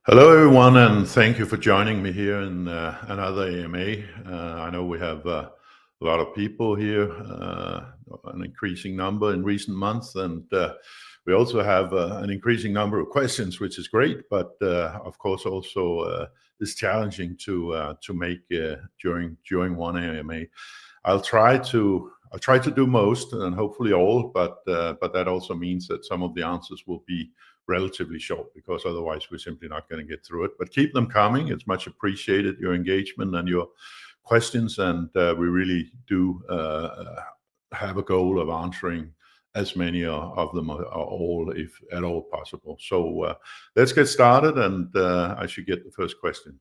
Hello, everyone, and thank you for joining me here in another AMA. I know we have a lot of people here, an increasing number in recent months, and we also have an increasing number of questions, which is great, but of course also is challenging to make during one AMA. I'll try to do most and hopefully all, but that also means that some of the answers will be relatively short, because otherwise we're simply not going to get through it. But keep them coming. It's much appreciated, your engagement and your questions, and we really do have a goal of answering as many of them or all, if at all possible. So let's get started, and I should get the first question.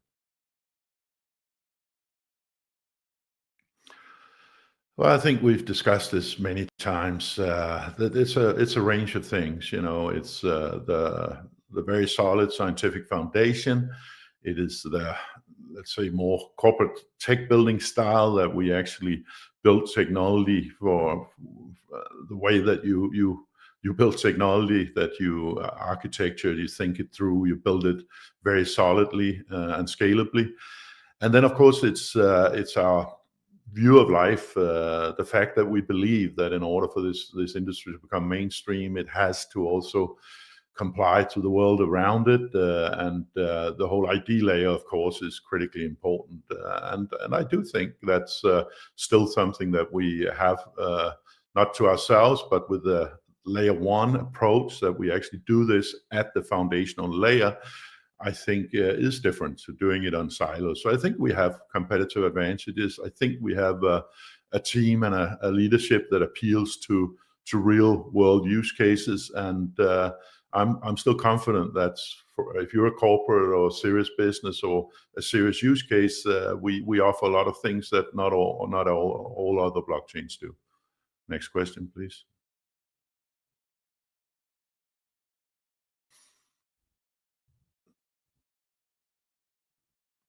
Well, I think we've discussed this many times, that it's a range of things. You know, it's the very solid scientific foundation. It is the, let's say, more corporate tech building style, that we actually build technology for the way that you build technology, that you architecture, you think it through, you build it very solidly and scalably. And then, of course, it's our view of life, the fact that we believe that in order for this industry to become mainstream, it has to also comply to the world around it, and the whole ID layer, of course, is critically important, and I do think that's still something that we have not to ourselves, but with the layer one approach, that we actually do this at the foundational layer, I think is different to doing it on silos. So I think we have competitive advantages. I think we have a team and a leadership that appeals to real world use cases, and I'm still confident that if you're a corporate or a serious business or a serious use case, we offer a lot of things that not all other blockchains do. Next question, please.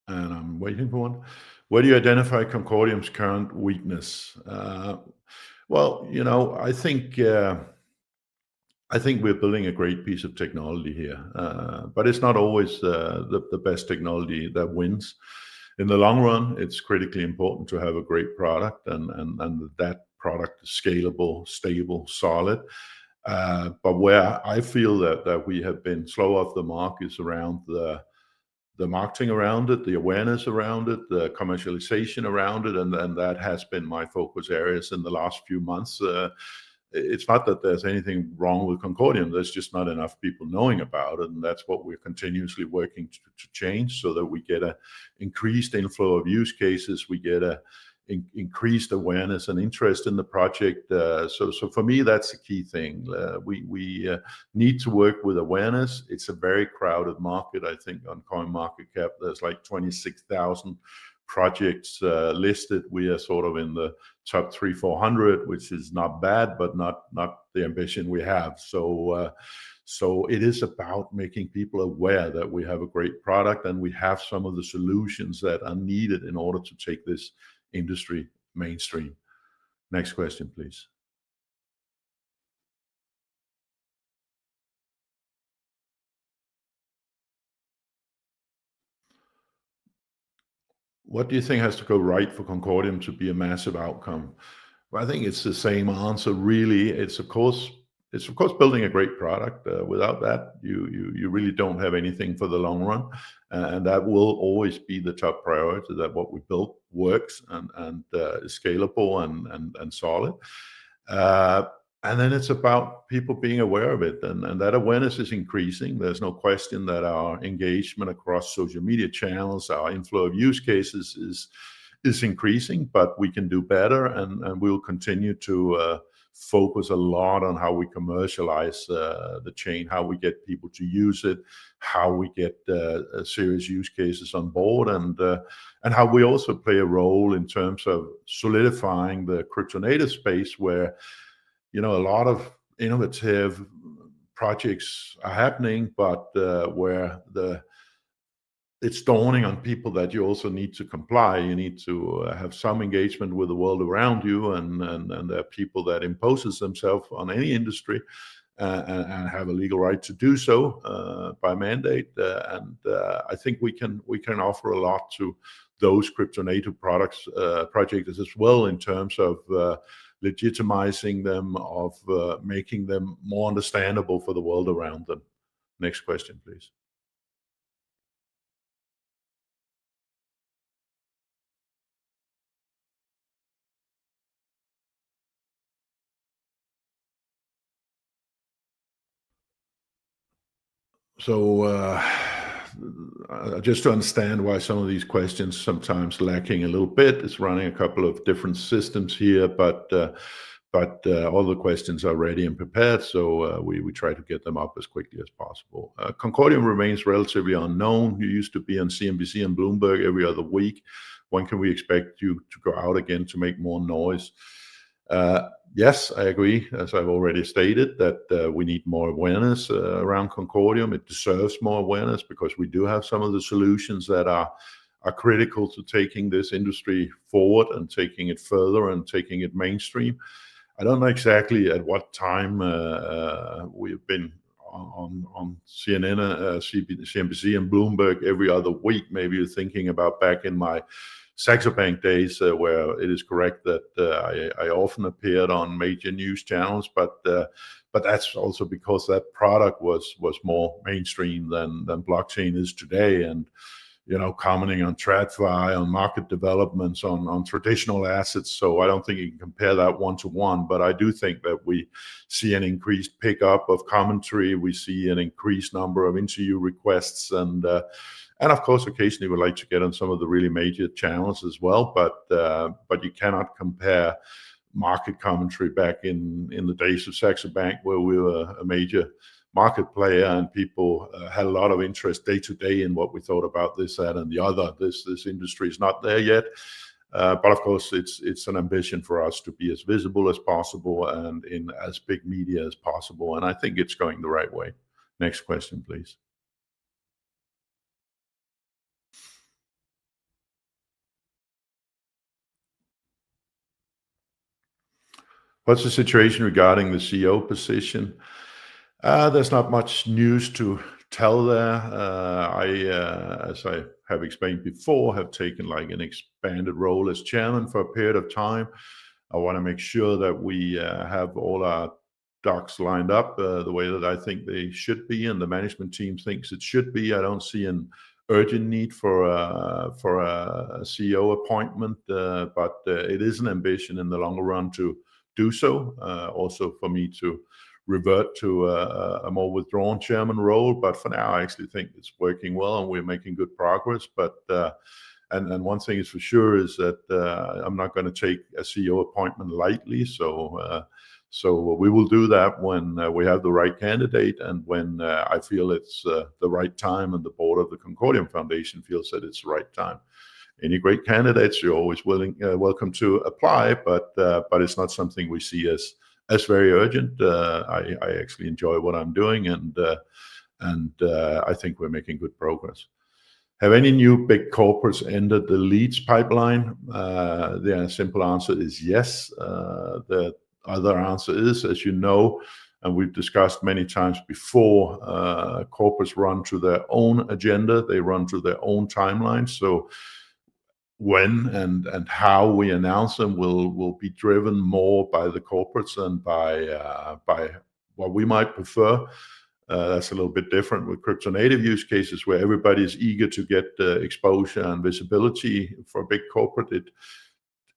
And I'm waiting for one. Where do you identify Concordium's current weakness? Well, I think we're building a great piece of technology here, but it's not always the best technology that wins. In the long run, it's critically important to have a great product, and that product is scalable, stable, solid. But where I feel that we have been slow off the mark is around the marketing around it, the awareness around it, the commercialization around it, and that has been my focus areas in the last few months. It's not that there's anything wrong with Concordium, there's just not enough people knowing about it, and that's what we're continuously working to change, so that we get an increased inflow of use cases, we get a increased awareness and interest in the project. So for me, that's the key thing. We need to work with awareness. It's a very crowded market. I think on CoinMarketCap, there's like 26,000 projects listed. We are sort of in the top 300-400, which is not bad, but not the ambition we have. So it is about making people aware that we have a great product and we have some of the solutions that are needed in order to take this industry mainstream. Next question, please. What do you think has to go right for Concordium to be a massive outcome? Well, I think it's the same answer, really. It's of course building a great product. Without that, you really don't have anything for the long run, and that will always be the top priority. That what we built works and is scalable and solid. And then it's about people being aware of it, and that awareness is increasing. There's no question that our engagement across social media channels, our inflow of use cases is increasing, but we can do better, and we'll continue to focus a lot on how we commercialize the chain, how we get people to use it, how we get serious use cases on board, and how we also play a role in terms of solidifying the crypto native space, where a lot of innovative projects are happening, but where it's dawning on people that you also need to comply. You need to have some engagement with the world around you, and there are people that imposes themselves on any industry and have a legal right to do so by mandate. And I think we can offer a lot to those crypto native projects as well, in terms of legitimizing them, of making them more understandable for the world around them. Next question, please. So just to understand why some of these questions sometimes lacking a little bit, is running a couple of different systems here, but all the questions are ready and prepared, so we try to get them up as quickly as possible. Concordium remains relatively unknown. You used to be on CNBC and Bloomberg every other week. When can we expect you to go out again to make more noise? Yes, I agree, as I've already stated, that we need more awareness around Concordium. It deserves more awareness because we do have some of the solutions that are critical to taking this industry forward and taking it further and taking it mainstream. I don't know exactly at what time we've been on CNN, CNBC and Bloomberg every other week. Maybe you're thinking about back in my Saxo Bank days, where it is correct that I often appeared on major news channels, but that's also because that product was more mainstream than blockchain is today, and commenting on TradFi, on market developments, on traditional assets. So I don't think you can compare that one to one, but I do think that we see an increased pickup of commentary. We see an increased number of interview requests, and of course, occasionally we like to get on some of the really major channels as well. But you cannot compare market commentary back in the days of Saxo Bank, where we were a major market player and people had a lot of interest day to day in what we thought about this, that, and the other. This industry is not there yet, but of course it's an ambition for us to be as visible as possible and in as big media as possible, and I think it's going the right way. Next question, please. What's the situation regarding the CEO position? There's not much news to tell there. As I have explained before, have taken like an expanded role as chairman for a period of time. I want to make sure that we have all our ducks lined up the way that I think they should be, and the management team thinks it should be. I don't see an urgent need for a CEO appointment, but it is an ambition in the longer run to do so. Also for me to revert to a more withdrawn chairman role, but for now I actually think it's working well and we're making good progress. But and one thing is for sure is that I'm not going to take a CEO appointment lightly. So we will do that when we have the right candidate and when I feel it's the right time and the board of the Concordium Foundation feels that it's the right time. Any great candidates, you're always welcome to apply, but it's not something we see as very urgent. I actually enjoy what I'm doing, and I think we're making good progress. Have any new big corporates entered the leads pipeline? The simple answer is yes. The other answer is, as you know, and we've discussed many times before, corporates run to their own agenda. They run to their own timeline. So when and how we announce them will be driven more by the corporates and by what we might prefer. That's a little bit different with crypto native use cases where everybody is eager to get exposure and visibility. For a big corporate,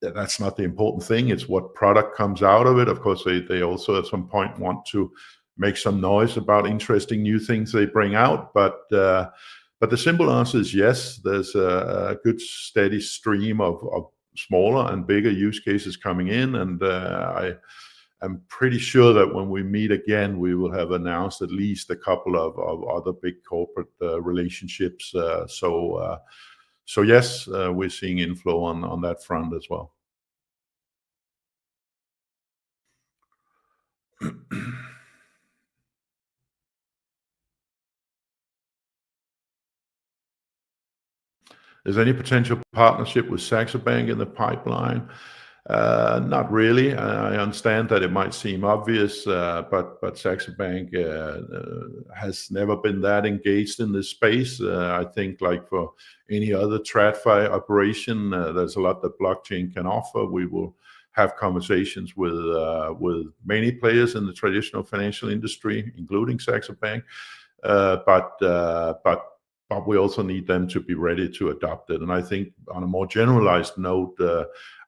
that's not the important thing. It's what product comes out of it. Of course, they also at some point want to make some noise about interesting new things they bring out, but the simple answer is yes. There's a good steady stream of smaller and bigger use cases coming in, and I'm pretty sure that when we meet again, we will have announced at least a couple of other big corporate relationships. So yes, we're seeing inflow on that front as well. Is there any potential partnership with Saxo Bank in the pipeline? Not really. I understand that it might seem obvious, but Saxo Bank has never been that engaged in this space. I think like for any other TradFi operation, there's a lot that blockchain can offer. We will have conversations with many players in the traditional financial industry, including Saxo Bank, but we also need them to be ready to adopt it. And I think on a more generalized note,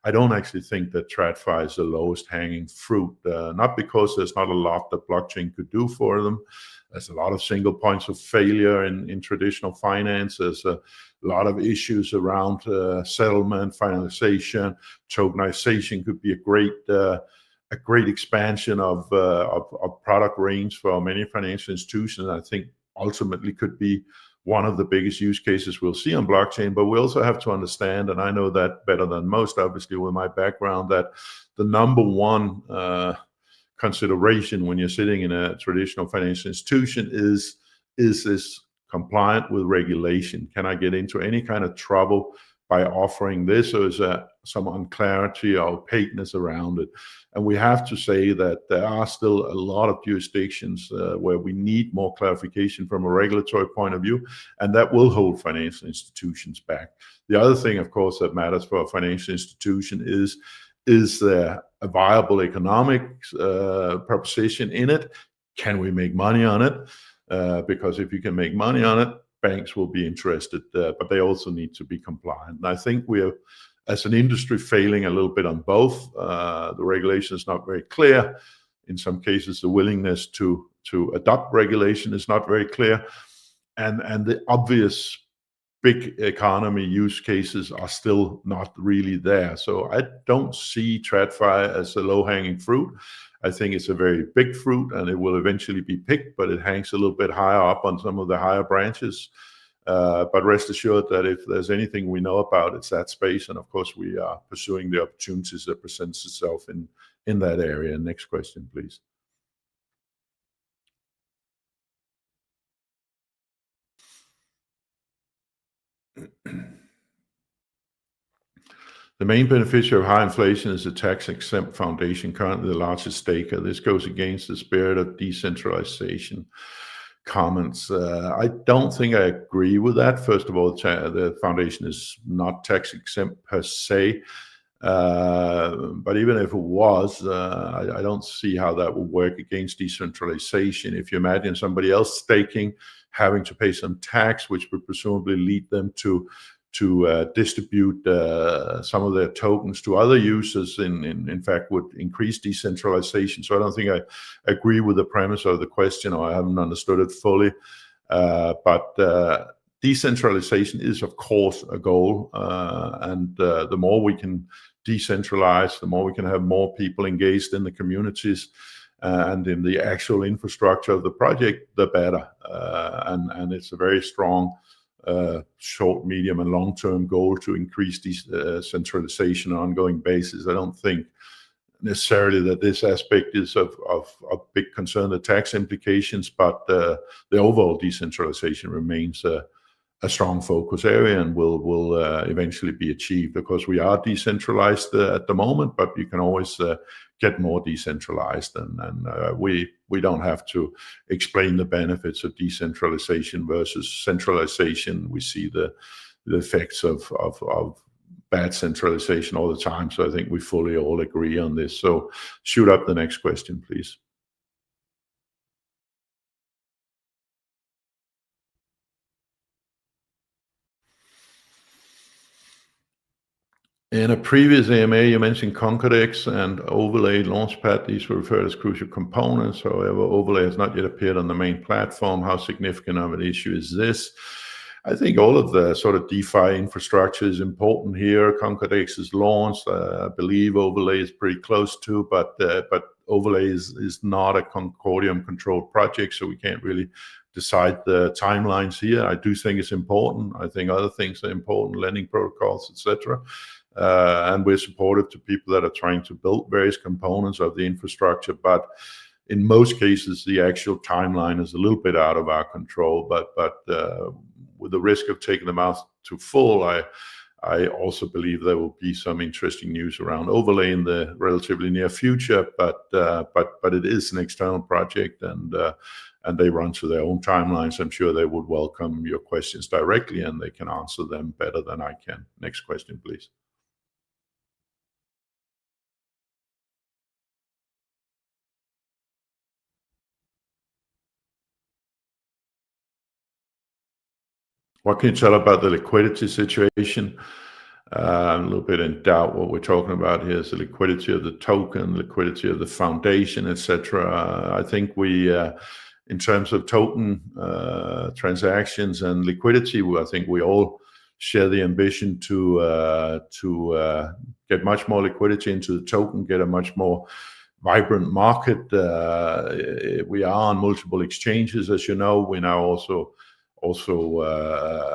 I don't actually think that TradFi is the lowest hanging fruit, not because there's not a lot that blockchain could do for them. There's a lot of single points of failure in traditional finance. There's a lot of issues around settlement, finalization, tokenization could be a great expansion of product range for many financial institutions. I think ultimately could be one of the biggest use cases we'll see on blockchain. But we also have to understand, and I know that better than most, obviously, with my background, that the number one consideration when you're sitting in a traditional financial institution is this compliant with regulation? Can I get into any kind of trouble by offering this, or is there some unclarity or opaqueness around it? And we have to say that there are still a lot of jurisdictions where we need more clarification from a regulatory point of view, and that will hold financial institutions back. The other thing, of course, that matters for a financial institution is there a viable economic proposition in it? Can we make money on it? Because if you can make money on it, banks will be interested, but they also need to be compliant. And I think we are, as an industry, failing a little bit on both. The regulation is not very clear. In some cases, the willingness to adopt regulation is not very clear, and the obvious big economy use cases are still not really there. So I don't see TradFi as a low-hanging fruit. I think it's a very big fruit, and it will eventually be picked, but it hangs a little bit higher up on some of the higher branches. But rest assured that if there's anything we know about, it's that space, and of course we are pursuing the opportunities that presents itself in that area. Next question, please. The main beneficiary of high inflation is a tax-exempt foundation, currently the largest staker. This goes against the spirit of decentralization. Comments. I don't think I agree with that. First of all, the foundation is not tax-exempt per se. But even if it was, I don't see how that would work against decentralization. If you imagine somebody else staking, having to pay some tax, which would presumably lead them to distribute some of their tokens to other users, in fact would increase decentralization. So I don't think I agree with the premise of the question, or I haven't understood it fully. But decentralization is, of course, a goal, and the more we can decentralize, the more we can have more people engaged in the communities and in the actual infrastructure of the project, the better. And it's a very strong short, medium, and long-term goal to increase decentralization on an ongoing basis. I don't think necessarily that this aspect is of big concern, the tax implications, but the overall decentralization remains a strong focus area and will eventually be achieved. Of course, we are decentralized at the moment, but you can always get more decentralized, and we don't have to explain the benefits of decentralization versus centralization. We see the effects of bad centralization all the time. So I think we fully all agree on this. So shoot up the next question, please. In a previous AMA, you mentioned Concordex and Overlay Launchpad. These were referred as crucial components. However, Overlay has not yet appeared on the main platform. How significant of an issue is this? I think all of the sort of DeFi infrastructure is important here. Concordex is launched. I believe Overlay is pretty close to, but Overlay is not a Concordium controlled project, so we can't really decide the timelines here. I do think it's important. I think other things are important, lending protocols, etc. And we're supportive to people that are trying to build various components of the infrastructure, but in most cases, the actual timeline is a little bit out of our control. But with the risk of taking them out to full, I also believe there will be some interesting news around Overlay in the relatively near future. But it is an external project, and they run to their own timelines. I'm sure they would welcome your questions directly, and they can answer them better than I can. Next question, please. What can you tell about the liquidity situation? I'm a little bit in doubt what we're talking about here is the liquidity of the token, liquidity of the foundation, etc. I think we, in terms of token transactions and liquidity, I think we all share the ambition to get much more liquidity into the token, get a much more vibrant market. We are on multiple exchanges, as you know. We now also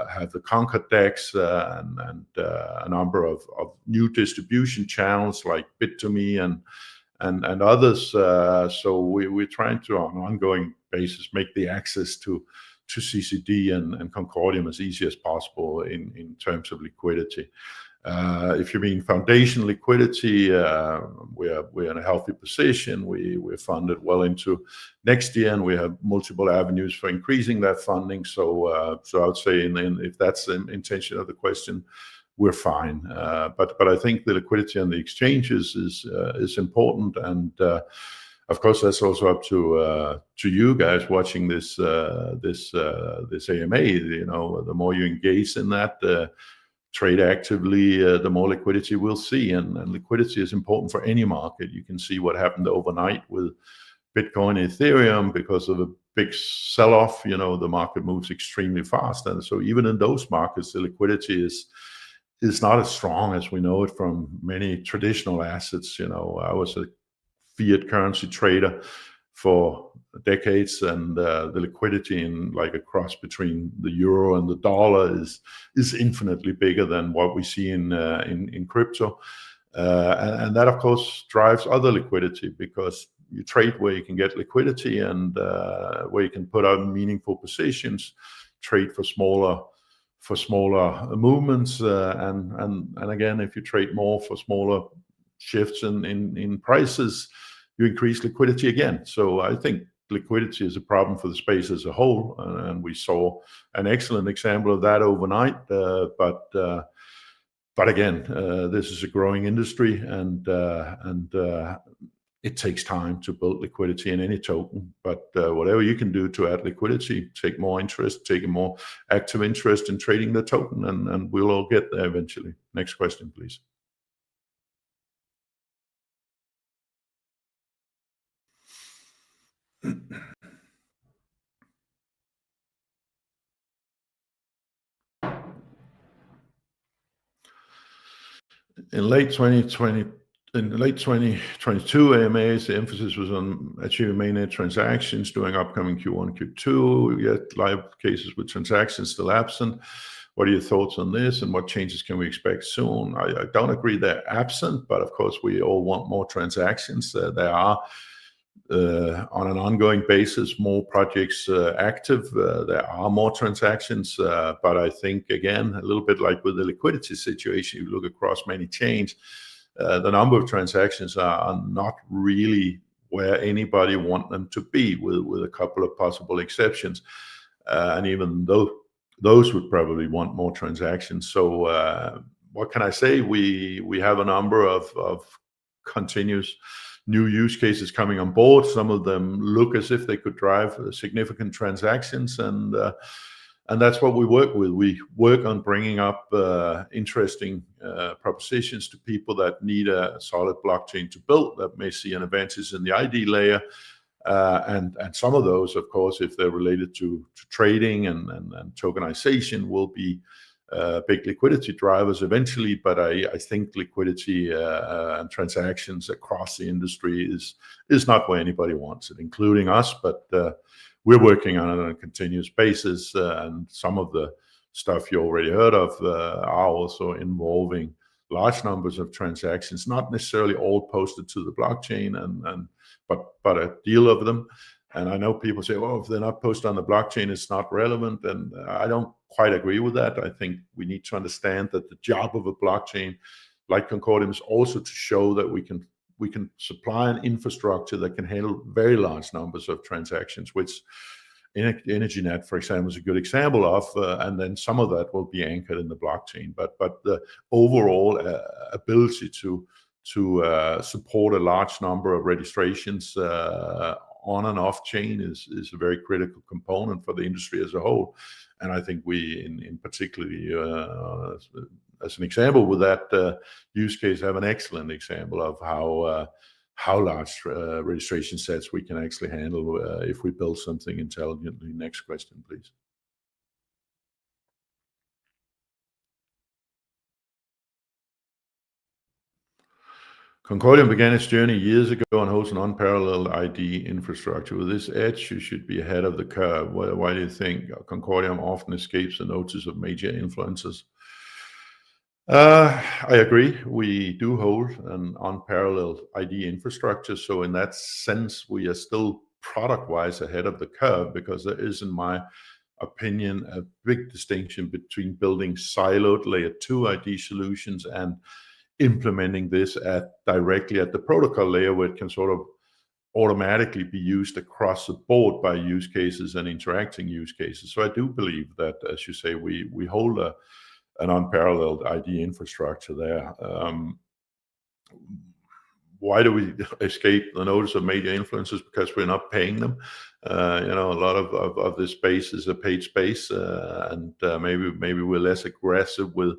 have the Concordex and a number of new distribution channels like Bit2Me and others. So we're trying to, on an ongoing basis, make the access to CCD and Concordium as easy as possible in terms of liquidity. If you mean foundation liquidity, we're in a healthy position. We're funded well into next year, and we have multiple avenues for increasing that funding. So I would say, if that's the intention of the question, we're fine. But I think the liquidity on the exchanges is important, and of course, that's also up to you guys watching this AMA. You know, the more you engage in that, trade actively, the more liquidity we'll see, and liquidity is important for any market. You can see what happened overnight with Bitcoin, Ethereum, because of a big sell-off. You know, the market moves extremely fast, and so even in those markets, the liquidity is not as strong as we know it from many traditional assets. You know, I was a fiat currency trader for decades, and the liquidity in like a cross between the euro and the dollar is infinitely bigger than what we see in crypto, and that of course drives other liquidity, because you trade where you can get liquidity, and where you can put out meaningful positions, trade for smaller movements, and again, if you trade more for smaller shifts in prices, you increase liquidity again. So I think liquidity is a problem for the space as a whole, and we saw an excellent example of that overnight. But again, this is a growing industry, and it takes time to build liquidity in any token. But whatever you can do to add liquidity, take more interest, take a more active interest in trading the token, and we'll all get there eventually. Next question, please. In late 2022 AMAs, the emphasis was on achieving mainnet transactions during upcoming Q1, Q2, yet live cases with transactions still absent. What are your thoughts on this, and what changes can we expect soon? I don't agree they're absent, but of course we all want more transactions. There are, on an ongoing basis, more projects active. There are more transactions, but I think, again, a little bit like with the liquidity situation, you look across many chains, the number of transactions are not really where anybody want them to be, with a couple of possible exceptions. And even though those would probably want more transactions. So what can I say? We have a number of continuous new use cases coming on board. Some of them look as if they could drive significant transactions, and that's what we work with. We work on bringing up interesting propositions to people that need a solid blockchain to build, that may see an advantage in the ID layer. And some of those, of course, if they're related to trading and tokenization, will be big liquidity drivers eventually. But I think liquidity and transactions across the industry is not where anybody wants it, including us. But we're working on it on a continuous basis, and some of the stuff you already heard of are also involving large numbers of transactions, not necessarily all posted to the blockchain, but a deal of them. And I know people say, well, if they're not posted on the blockchain, it's not relevant. And I don't quite agree with that. I think we need to understand that the job of a blockchain like Concordium is also to show that we can supply an infrastructure that can handle very large numbers of transactions, which EnergyNet, for example, is a good example of, and then some of that will be anchored in the blockchain. But the overall ability to support a large number of registrations on and off chain is a very critical component for the industry as a whole. And I think we, in particularly, as an example with that use case, have an excellent example of how large registration sets we can actually handle if we build something intelligently. Next question, please. Concordium began its journey years ago and hosts an unparalleled ID infrastructure. With this edge, you should be ahead of the curve. Why do you think Concordium often escapes the notice of major influencers? I agree. We do hold an unparalleled ID infrastructure. So in that sense, we are still product-wise ahead of the curve, because there is, in my opinion, a big distinction between building siloed layer 2 ID solutions and implementing this directly at the protocol layer, where it can sort of automatically be used across the board by use cases and interacting use cases. So I do believe that, as you say, we hold an unparalleled ID infrastructure there. why do we escape the notice of major influencers? Because we're not paying them. A lot of this space is a paid space, and maybe we're less aggressive with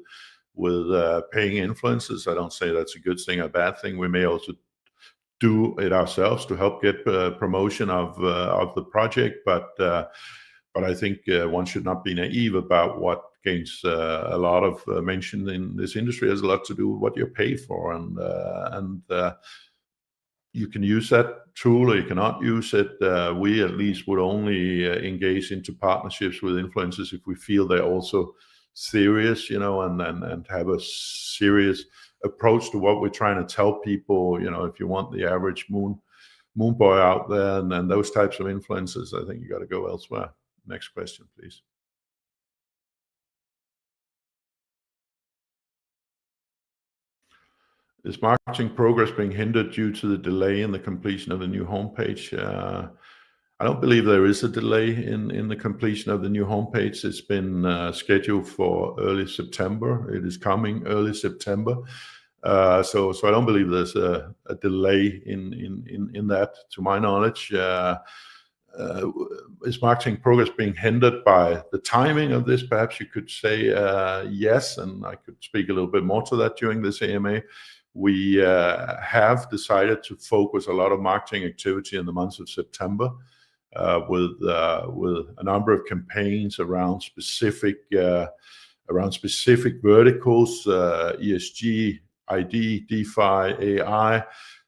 paying influencers. I don't say that's a good thing or a bad thing. We may also do it ourselves to help get promotion of the project, but I think one should not be naive about what gains a lot of mention in this industry. It has a lot to do with what you're paid for, and you can use that tool or you cannot use it. We at least would only engage into partnerships with influencers if we feel they're also serious, and have a serious approach to what we're trying to tell people. If you want the average moon boy out there and those types of influencers, I think you got to go elsewhere. Next question, please. Is marketing progress being hindered due to the delay in the completion of the new homepage? I don't believe there is a delay in the completion of the new homepage. It's been scheduled for early September. It is coming early September. So I don't believe there's a delay in that, to my knowledge. Is marketing progress being hindered by the timing of this? Perhaps you could say yes, and I could speak a little bit more to that during this AMA. We have decided to focus a lot of marketing activity in the month of September with a number of campaigns around specific verticals, ESG, ID, DeFi, AI,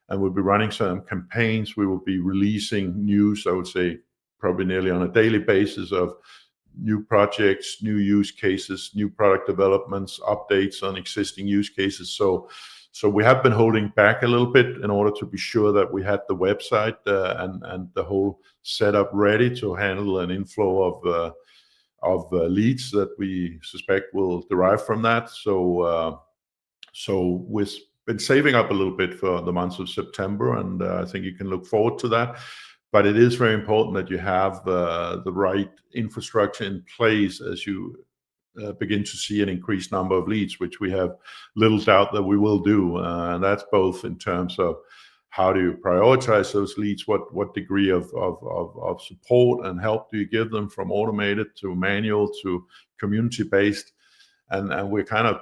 and we'll be running some campaigns. We will be releasing news, I would say, probably nearly on a daily basis of new projects, new use cases, new product developments, updates on existing use cases. So we have been holding back a little bit in order to be sure that we had the website and the whole setup ready to handle an inflow of leads that we suspect will derive from that. So we've been saving up a little bit for the month of September, and I think you can look forward to that. But it is very important that you have the right infrastructure in place as you begin to see an increased number of leads, which we have little doubt that we will do. And that's both in terms of how do you prioritize those leads, what degree of support and help do you give them, from automated to manual to community-based. And we're kind of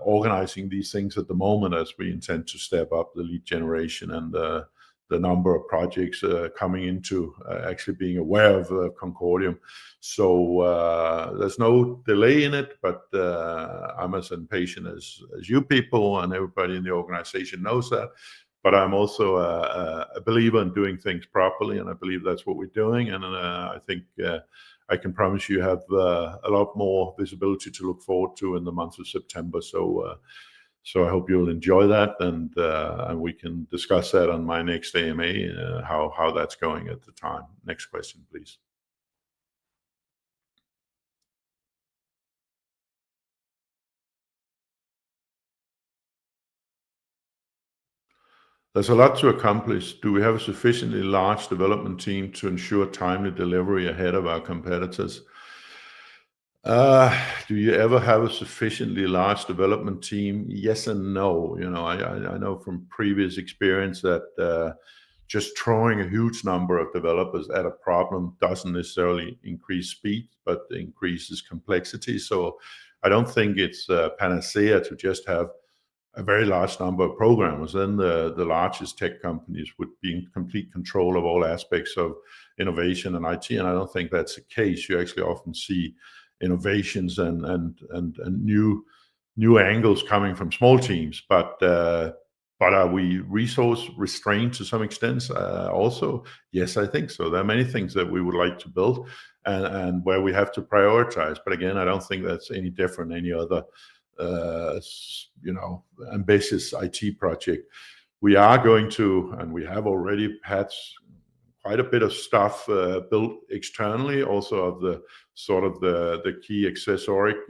organizing these things at the moment as we intend to step up the lead generation and the number of projects coming into actually being aware of Concordium. So there's no delay in it, but I'm as impatient as you people, and everybody in the organization knows that. But I'm also a believer in doing things properly, and I believe that's what we're doing. And I think I can promise you have a lot more visibility to look forward to in the month of September. So I hope you'll enjoy that, and we can discuss that on my next AMA, how that's going at the time. Next question, please. There's a lot to accomplish. Do we have a sufficiently large development team to ensure timely delivery ahead of our competitors? Do you ever have a sufficiently large development team? Yes and no. I know from previous experience that just throwing a huge number of developers at a problem doesn't necessarily increase speed, but increases complexity. So I don't think it's panacea to just have a very large number of programmers. Then the largest tech companies would be in complete control of all aspects of innovation and IT, and I don't think that's the case. You actually often see innovations and new angles coming from small teams, but are we resource restrained to some extent? Also, yes, I think so. There are many things that we would like to build and where we have to prioritize. But again, I don't think that's any different than any other ambitious IT project. We are going to, and we have already had quite a bit of stuff built externally, also of the sort of the key accessoric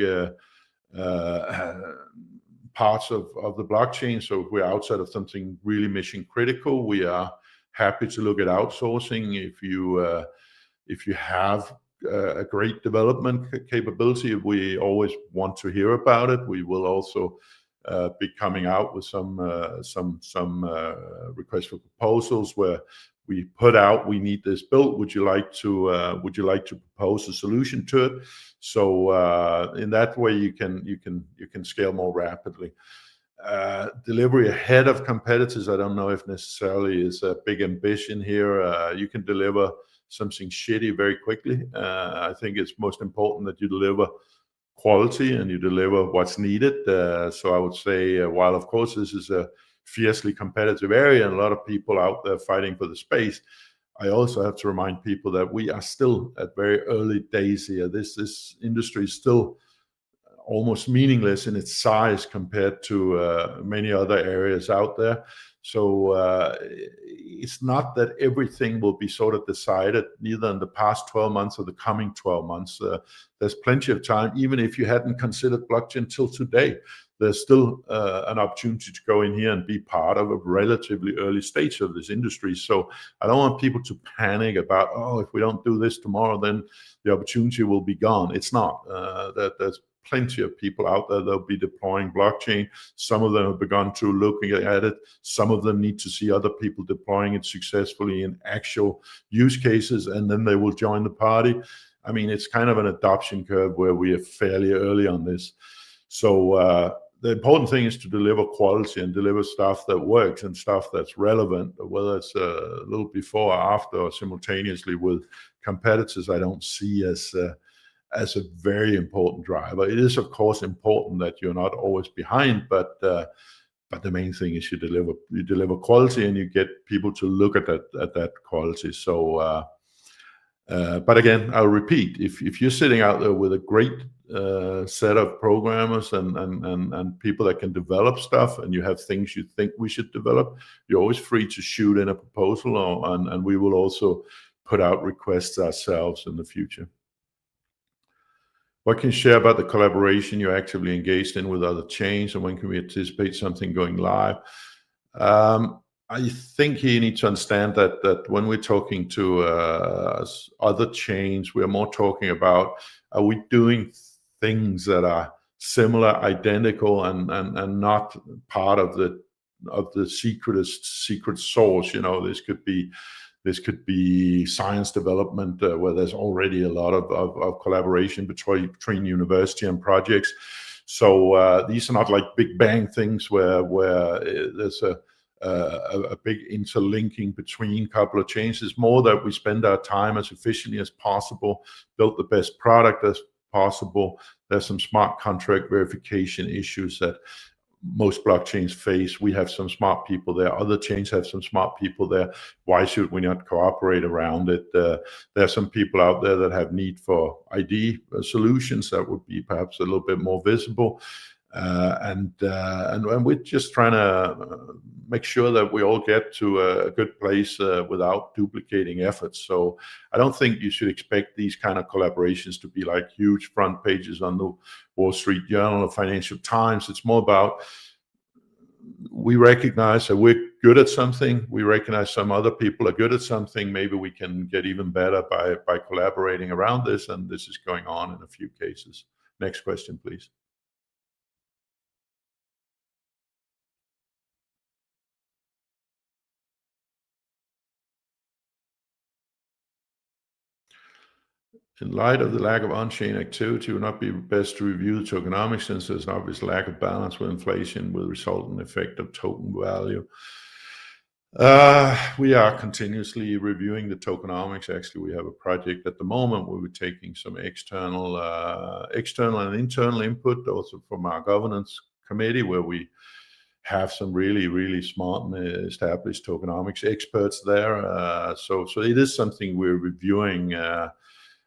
parts of the blockchain. So if we're outside of something really mission critical, we are happy to look at outsourcing. If you have a great development capability, we always want to hear about it. We will also be coming out with some requests for proposals where we put out, we need this built. Would you like to propose a solution to it? So in that way, you can scale more rapidly. Delivery ahead of competitors, I don't know if necessarily is a big ambition here. You can deliver something shitty very quickly. I think it's most important that you deliver quality and you deliver what's needed. So I would say, while of course this is a fiercely competitive area and a lot of people out there fighting for the space, I also have to remind people that we are still at very early days here. This industry is still almost meaningless in its size compared to many other areas out there. So it's not that everything will be sort of decided neither in the past 12 months or the coming 12 months. There's plenty of time. Even if you hadn't considered blockchain till today, there's still an opportunity to go in here and be part of a relatively early stage of this industry. So I don't want people to panic about, oh, if we don't do this tomorrow, then the opportunity will be gone. It's not. There's plenty of people out there that will be deploying blockchain. Some of them have begun to looking at it. Some of them need to see other people deploying it successfully in actual use cases, and then they will join the party. I mean, it's kind of an adoption curve where we are fairly early on this. So the important thing is to deliver quality and deliver stuff that works and stuff that's relevant, whether it's a little before or after or simultaneously with competitors. I don't see as a very important driver. It is, of course, important that you're not always behind, but the main thing is you deliver quality and you get people to look at that quality. So, but again, I'll repeat: if you're sitting out there with a great set of programmers and people that can develop stuff, and you have things you think we should develop, you're always free to shoot in a proposal, and we will also put out requests ourselves in the future. What can you share about the collaboration you're actively engaged in with other chains, and when can we anticipate something going live? I think you need to understand that when we're talking to other chains, we're more talking about, are we doing things that are similar, identical, and not part of the secret source? You know, this could be science development where there's already a lot of collaboration between university and projects. So these are not like big bang things where there's a big interlinking between a couple of chains. It's more that we spend our time as efficiently as possible, build the best product as possible. There's some smart contract verification issues that most blockchains face. We have some smart people there. Other chains have some smart people there. Why should we not cooperate around it? There are some people out there that have need for ID solutions that would be perhaps a little bit more visible. And we're just trying to make sure that we all get to a good place without duplicating efforts. So I don't think you should expect these kind of collaborations to be like huge front pages on the Wall Street Journal or Financial Times. It's more about, we recognize that we're good at something. We recognize some other people are good at something. Maybe we can get even better by collaborating around this. And this is going on in a few cases. Next question, please. In light of the lack of on-chain activity, would not be best to review the tokenomics, since there's an obvious lack of balance with inflation with resultant effect of token value. We are continuously reviewing the tokenomics. Actually, we have a project at the moment where we're taking some external and internal input, also from our governance committee, where we have some really smart and established tokenomics experts there. So it is something we're reviewing.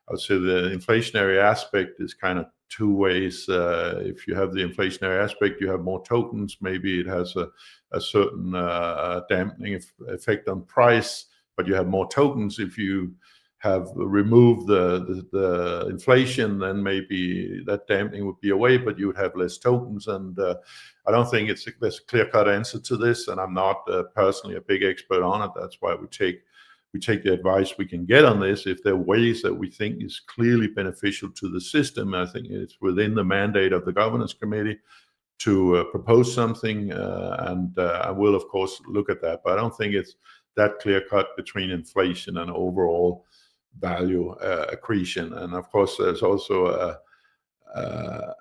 I would say the inflationary aspect is kind of two ways. If you have the inflationary aspect, you have more tokens. Maybe it has a certain dampening effect on price, but you have more tokens. If you have removed the inflation, then maybe that dampening would be away, but you would have less tokens. And I don't think there's a clear-cut answer to this, and I'm not personally a big expert on it. That's why we take the advice we can get on this. If there are ways that we think is clearly beneficial to the system, I think it's within the mandate of the governance committee. to propose something, and I will of course look at that. But I don't think it's that clear cut between inflation and overall value accretion. And of course, there's also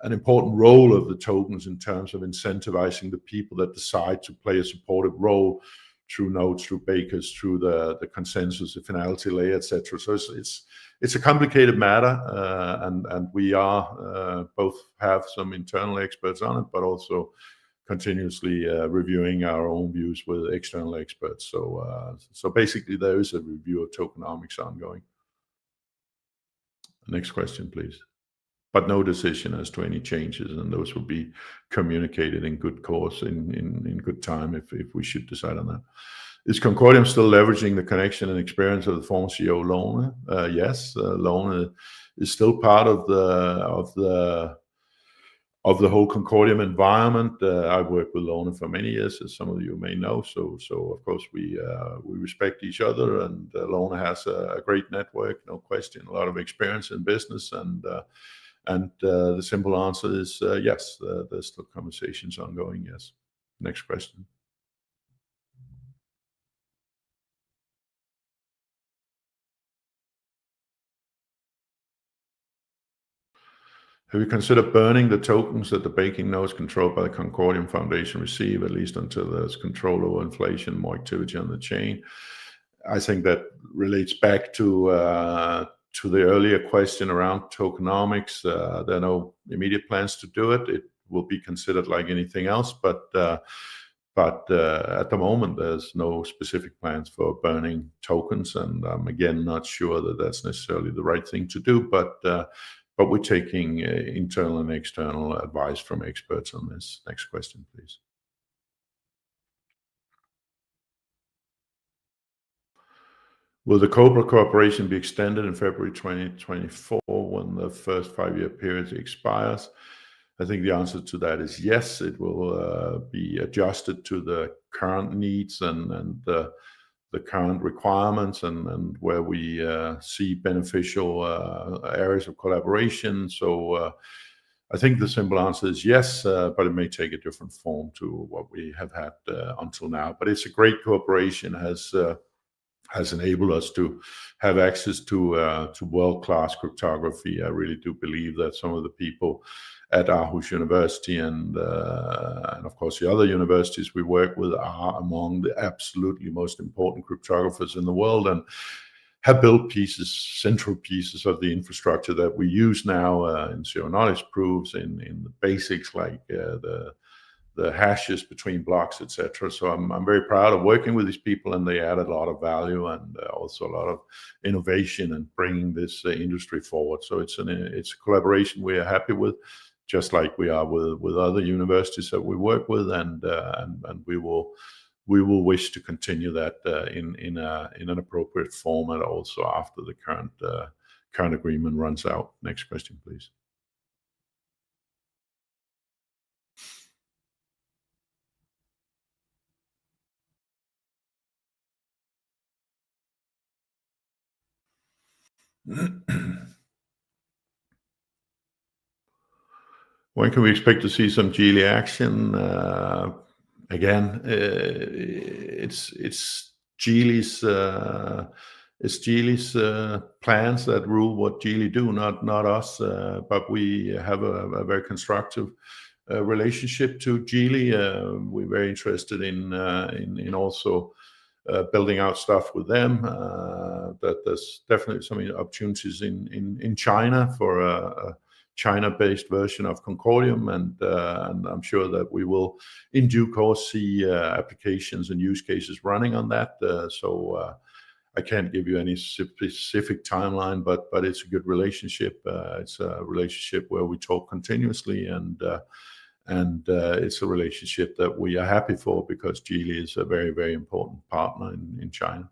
an important role of the tokens in terms of incentivizing the people that decide to play a supportive role through nodes, through bakers, through the consensus, the finality layer, etc. So it's a complicated matter, and we are both have some internal experts on it, but also continuously reviewing our own views with external experts. So basically, there is a review of tokenomics ongoing. Next question, please. But no decision as to any changes, and those will be communicated in good course, in good time, if we should decide on that. Is Concordium still leveraging the connection and experience of the former CEO Lone? Yes, Lone is still part of the whole Concordium environment. I've worked with Lone for many years, as some of you may know. So of course we respect each other, and Lone has a great network, no question, a lot of experience in business, and the simple answer is yes, there's still conversations ongoing, yes. Next question. Have you considered burning the tokens that the baking nodes controlled by the Concordium Foundation receive, at least until there's control over inflation, more activity on the chain? I think that relates back to the earlier question around tokenomics. There are no immediate plans to do it. It will be considered like anything else, but at the moment there's no specific plans for burning tokens, and I'm again not sure that that's necessarily the right thing to do. But we're taking internal and external advice from experts on this. Next question, please. Will the Cobra cooperation be extended in February 2024 when the first 5-year period expires? I think the answer to that is yes. It will be adjusted to the current needs and the current requirements, and where we see beneficial areas of collaboration. So I think the simple answer is yes, but it may take a different form to what we have had until now. But it's a great cooperation, has enabled us to have access to world-class cryptography. I really do believe that some of the people at Aarhus University and of course the other universities we work with are among the absolutely most important cryptographers in the world, and have built central pieces of the infrastructure that we use now in zero-knowledge proofs, in the basics like the hashes between blocks, etc. So I'm very proud of working with these people, and they added a lot of value and also a lot of innovation and bringing this industry forward. So it's a collaboration we are happy with, just like we are with other universities that we work with, and we will wish to continue that in an appropriate format also after the current agreement runs out. Next question, please. When can we expect to see some Geely action? Again, it's Geely's plans that rule what Geely do, not us. But we have a very constructive relationship to Geely. We're very interested in also building out stuff with them. That there's definitely some opportunities in China for a China-based version of Concordium, and I'm sure that we will in due course see applications and use cases running on that. So I can't give you any specific timeline, but it's a good relationship. It's a relationship where we talk continuously, and it's a relationship that we are happy for, because Geely is a very, very important partner in China.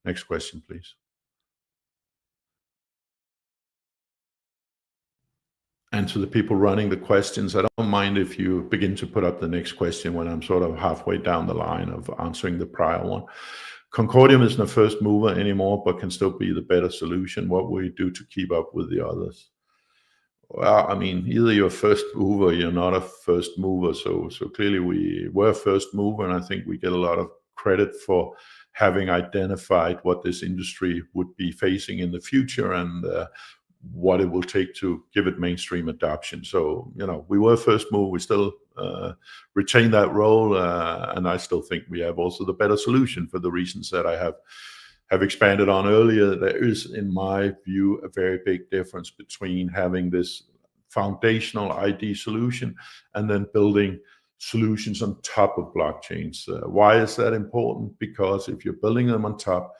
Next question, please. And to the people running the questions, I don't mind if you begin to put up the next question when I'm sort of halfway down the line of answering the prior one. Concordium isn't a first mover anymore, but can still be the better solution. What will you do to keep up with the others? Well, I mean, either you're a first mover or you're not a first mover. So clearly we were a first mover, and I think we get a lot of credit for having identified what this industry would be facing in the future, and what it will take to give it mainstream adoption. So, we were first move. We still retain that role, and I still think we have also the better solution for the reasons that I have expanded on earlier. There is, in my view, a very big difference between having this foundational ID solution and then building solutions on top of blockchains. Why is that important? Because if you're building them on top,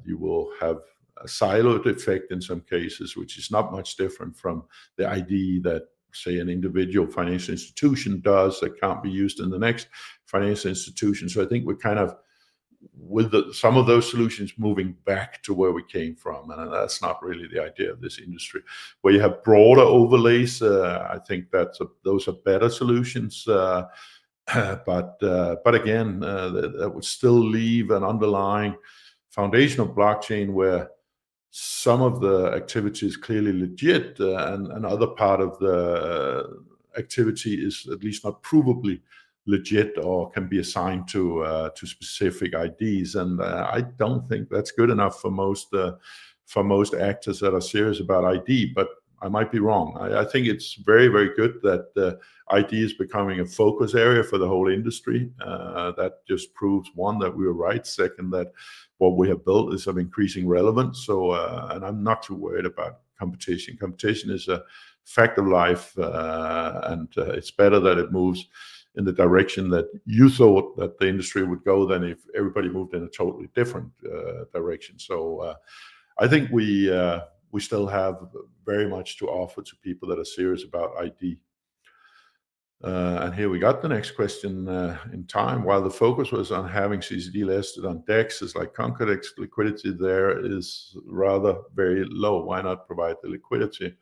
you will have a siloed effect in some cases, which is not much different from the ID that, say, an individual financial institution does that can't be used in the next financial institution. So I think we're kind of, with some of those solutions, moving back to where we came from, and that's not really the idea of this industry. Where you have broader overlays, I think those are better solutions. But again, that would still leave an underlying foundational blockchain where some of the activity is clearly legit, and another part of the activity is at least not provably legit or can be assigned to specific IDs. And I don't think that's good enough for most actors that are serious about ID. But I might be wrong. I think it's very, very good that ID is becoming a focus area for the whole industry. That just proves, one, that we were right. Second, that what we have built is of increasing relevance. So, and I'm not too worried about competition. Competition is a fact of life, and it's better that it moves in the direction that you thought that the industry would go than if everybody moved in a totally different direction. So I think we still have very much to offer to people that are serious about ID. And here we got the next question in time. While the focus was on having CCD listed on DEXs like Concordium, liquidity there is rather very low. Why not provide the liquidity?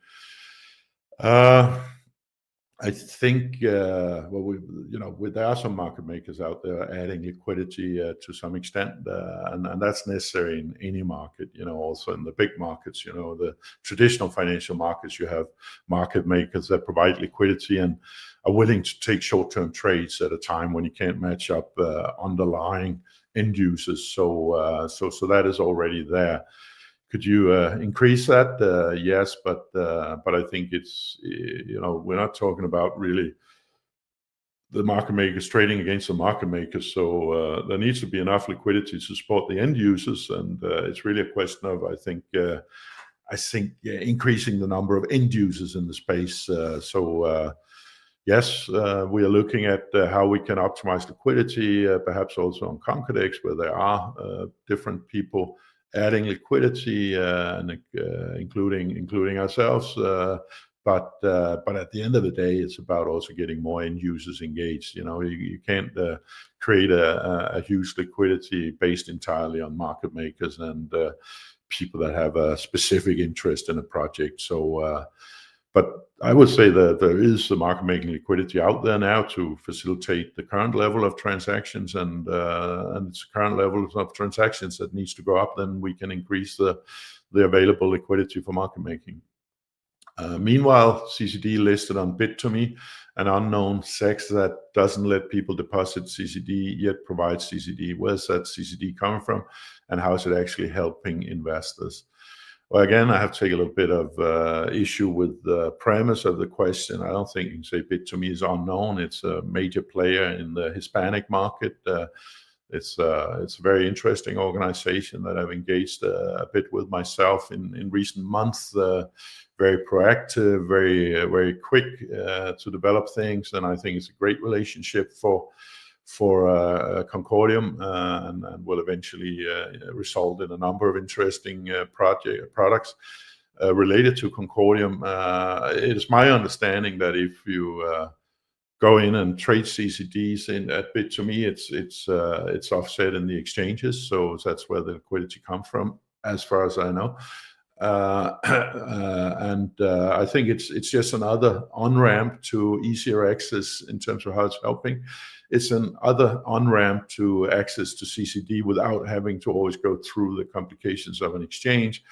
I think, there are some market makers out there adding liquidity to some extent, and that's necessary in any market. Also in the big markets, the traditional financial markets, you have market makers that provide liquidity and are willing to take short-term trades at a time when you can't match up underlying end users. So that is already there. Could you increase that? Yes, but I think it's, we're not talking about really the market makers trading against the market makers. So there needs to be enough liquidity to support the end users, and it's really a question of, I think, increasing the number of end users in the space. Yes, we are looking at how we can optimize liquidity, perhaps also on Concordium, where there are different people adding liquidity, and including ourselves. But at the end of the day, it's about also getting more end users engaged. You can't create a huge liquidity based entirely on market makers and people that have a specific interest in a project. So, but I would say that there is the market making liquidity out there now to facilitate the current level of transactions, and it's current levels of transactions that needs to go up. Then we can increase the available liquidity for market making. Meanwhile, CCD listed on Bit2Me, an unknown SEX that doesn't let people deposit CCD yet provides CCD. Where's that CCD coming from, and how is it actually helping investors? Well, again, I have to take a little bit of issue with the premise of the question. I don't think you can say Bit2Me is unknown. It's a major player in the Hispanic market. It's a very interesting organization that I've engaged a bit with myself in recent months. Very proactive, very quick to develop things, and I think it's a great relationship for Concordium, and will eventually result in a number of interesting products related to Concordium. It is my understanding that if you go in and trade CCDs at Bit2Me, it's offset in the exchanges, so that's where the liquidity comes from, as far as I know. And I think it's just another on-ramp to easier access in terms of how it's helping. It's another on-ramp to access to CCD without having to always go through the complications of an exchange.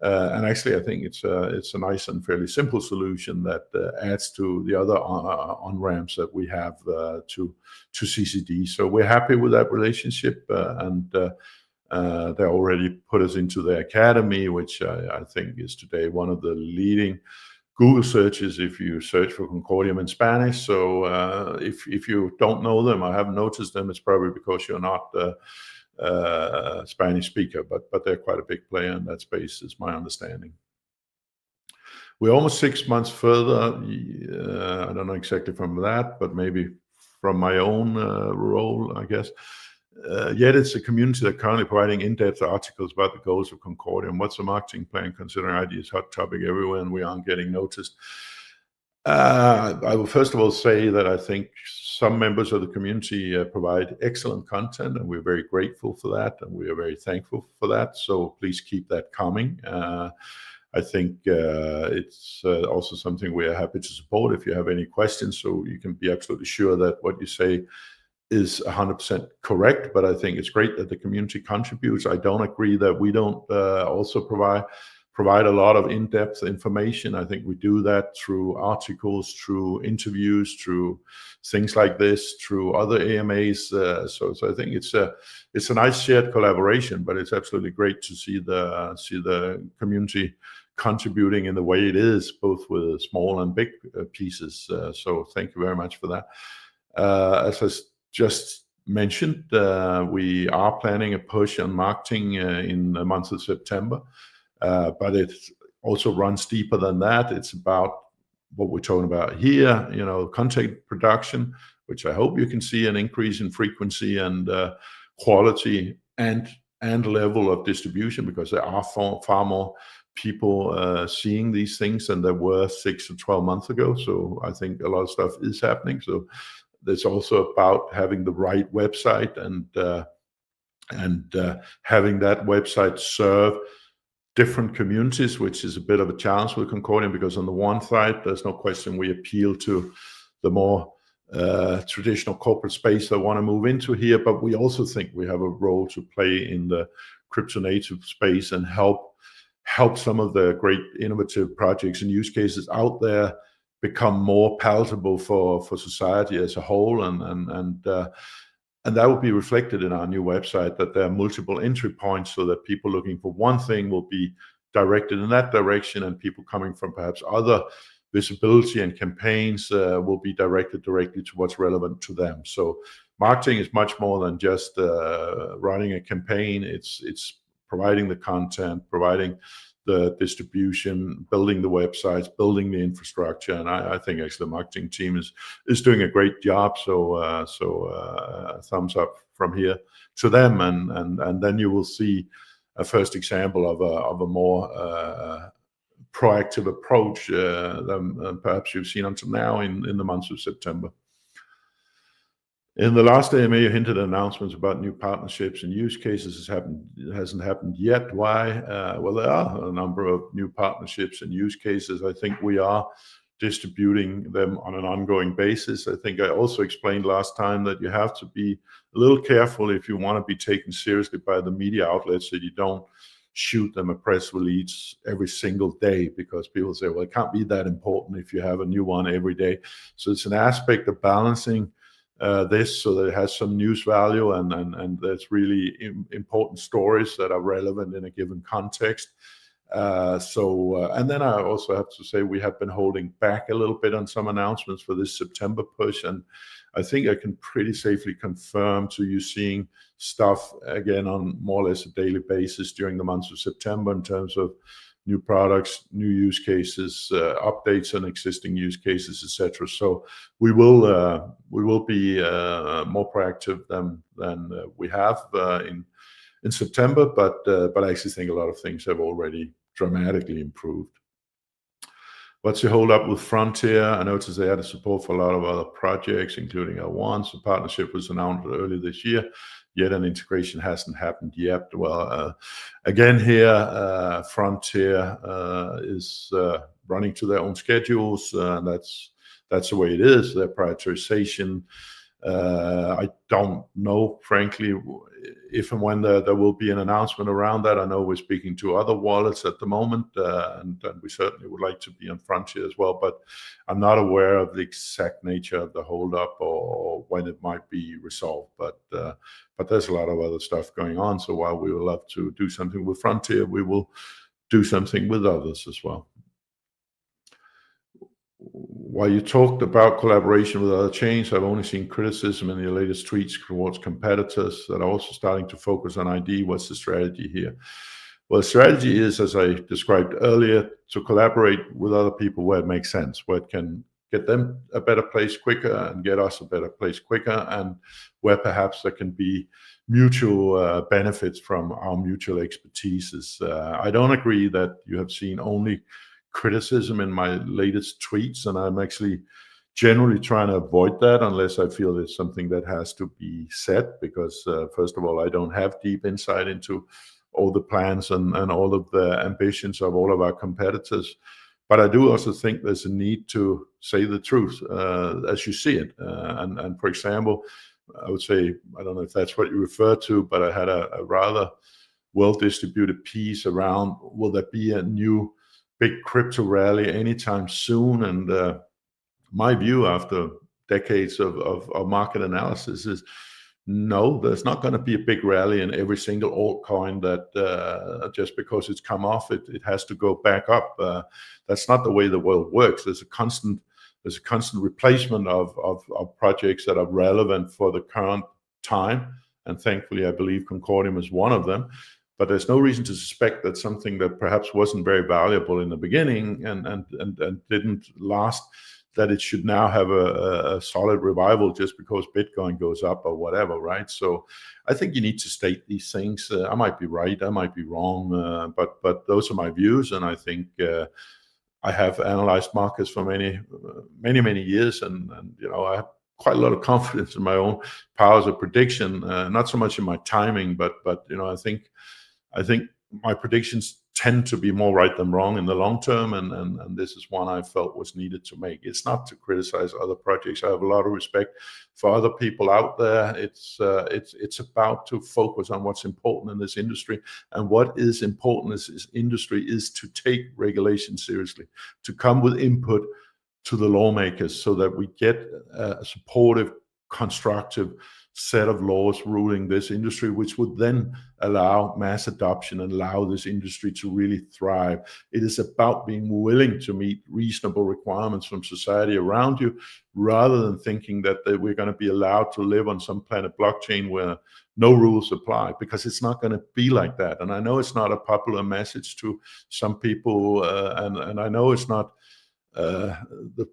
And actually, I think it's a nice and fairly simple solution that adds to the other on-ramps that we have to CCD. So we're happy with that relationship, and they already put us into their academy, which I think is today one of the leading Google searches if you search for Concordium in Spanish. So if you don't know them or haven't noticed them, it's probably because you're not a Spanish speaker, but they're quite a big player in that space, is my understanding. We're almost 6 months further. I don't know exactly from that, but maybe from my own role, I guess. Yet it's a community that currently providing in-depth articles about the goals of Concordium. What's the marketing plan considering ID is hot topic everywhere and we aren't getting noticed? I will first of all say that I think some members of the community provide excellent content, and we're very grateful for that, and we are very thankful for that. So please keep that coming. I think it's also something we are happy to support if you have any questions, so you can be absolutely sure that what you say is 100% correct. But I think it's great that the community contributes. I don't agree that we don't also provide a lot of in-depth information. I think we do that through articles, through interviews, through things like this, through other AMAs. So I think it's a nice shared collaboration, but it's absolutely great to see the community contributing in the way it is, both with small and big pieces. So thank you very much for that. As I just mentioned, we are planning a push on marketing in the month of September. But it also runs deeper than that. It's about what we're talking about here, content production, which I hope you can see an increase in frequency and quality and level of distribution, because there are far more people seeing these things than there were 6 to 12 months ago. So I think a lot of stuff is happening. So there's also about having the right website and having that website serve different communities, which is a bit of a challenge with Concordium, because on the one side, there's no question we appeal to the more traditional corporate space that want to move into here, but we also think we have a role to play in the crypto native space and help some of the great innovative projects and use cases out there become more palatable for society as a whole, and that will be reflected in our new website, that there are multiple entry points so that people looking for one thing will be directed in that direction, and people coming from perhaps other visibility and campaigns will be directed directly to what's relevant to them. So marketing is much more than just running a campaign. It's providing the content, providing the distribution, building the websites, building the infrastructure, and I think actually the marketing team is doing a great job. So thumbs up from here to them, and then you will see a first example of a more proactive approach than perhaps you've seen until now in the months of September. In the last AMA, you hinted at announcements about new partnerships and use cases. It hasn't happened yet. Why? Well, there are a number of new partnerships and use cases. I think we are distributing them on an ongoing basis. I think I also explained last time that you have to be a little careful if you want to be taken seriously by the media outlets, that you don't shoot them a press release every single day, because people say, well, it can't be that important if you have a new one every day. So it's an aspect of balancing this so that it has some news value and there's really important stories that are relevant in a given context. And then I also have to say we have been holding back a little bit on some announcements for this September push, and I think I can pretty safely confirm to you seeing stuff again on more or less a daily basis during the months of September in terms of new products, new use cases, updates on existing use cases, etc. So we will be more proactive than we have in September, but I actually think a lot of things have already dramatically improved. What's your hold up with Frontier? I noticed they had support for a lot of other projects, including L1. The partnership was announced earlier this year, yet an integration hasn't happened yet. Well, again here, Frontier is running to their own schedules, and that's the way it is. Their prioritization. I don't know, frankly, if and when there will be an announcement around that. I know we're speaking to other wallets at the moment, and we certainly would like to be on Frontier as well, but I'm not aware of the exact nature of the holdup or when it might be resolved. But there's a lot of other stuff going on. So while we would love to do something with Frontier, we will do something with others as well. While you talked about collaboration with other chains, I've only seen criticism in your latest tweets towards competitors that are also starting to focus on ID. What's the strategy here? Well, the strategy is, as I described earlier, to collaborate with other people where it makes sense, where it can get them a better place quicker and get us a better place quicker, and where perhaps there can be mutual benefits from our mutual expertises. I don't agree that you have seen only criticism in my latest tweets, and I'm actually generally trying to avoid that unless I feel it's something that has to be said, because first of all, I don't have deep insight into all the plans and all of the ambitions of all of our competitors. But I do also think there's a need to say the truth as you see it. And for example, I would say, I don't know if that's what you refer to, but I had a rather well-distributed piece around, will there be a new big crypto rally anytime soon? And my view after decades of market analysis is no, there's not going to be a big rally in every single altcoin that just because it's come off, it has to go back up. That's not the way the world works. There's a constant replacement of projects that are relevant for the current time. And thankfully, I believe Concordium is one of them. But there's no reason to suspect that something that perhaps wasn't very valuable in the beginning and didn't last, that it should now have a solid revival just because Bitcoin goes up or whatever, right? So I think you need to state these things. I might be right, I might be wrong, but those are my views, and I think I have analyzed markets for many years, and I have quite a lot of confidence in my own powers of prediction. Not so much in my timing, but I think my predictions tend to be more right than wrong in the long term, and this is one I felt was needed to make. It's not to criticize other projects. I have a lot of respect for other people out there. It's about to focus on what's important in this industry, and what is important in this industry is to take regulation seriously, to come with input to the lawmakers so that we get a supportive, constructive set of laws ruling this industry, which would then allow mass adoption and allow this industry to really thrive. It is about being willing to meet reasonable requirements from society around you, rather than thinking that we're going to be allowed to live on some planet blockchain where no rules apply, because it's not going to be like that. And I know it's not a popular message to some people, and I know it's not the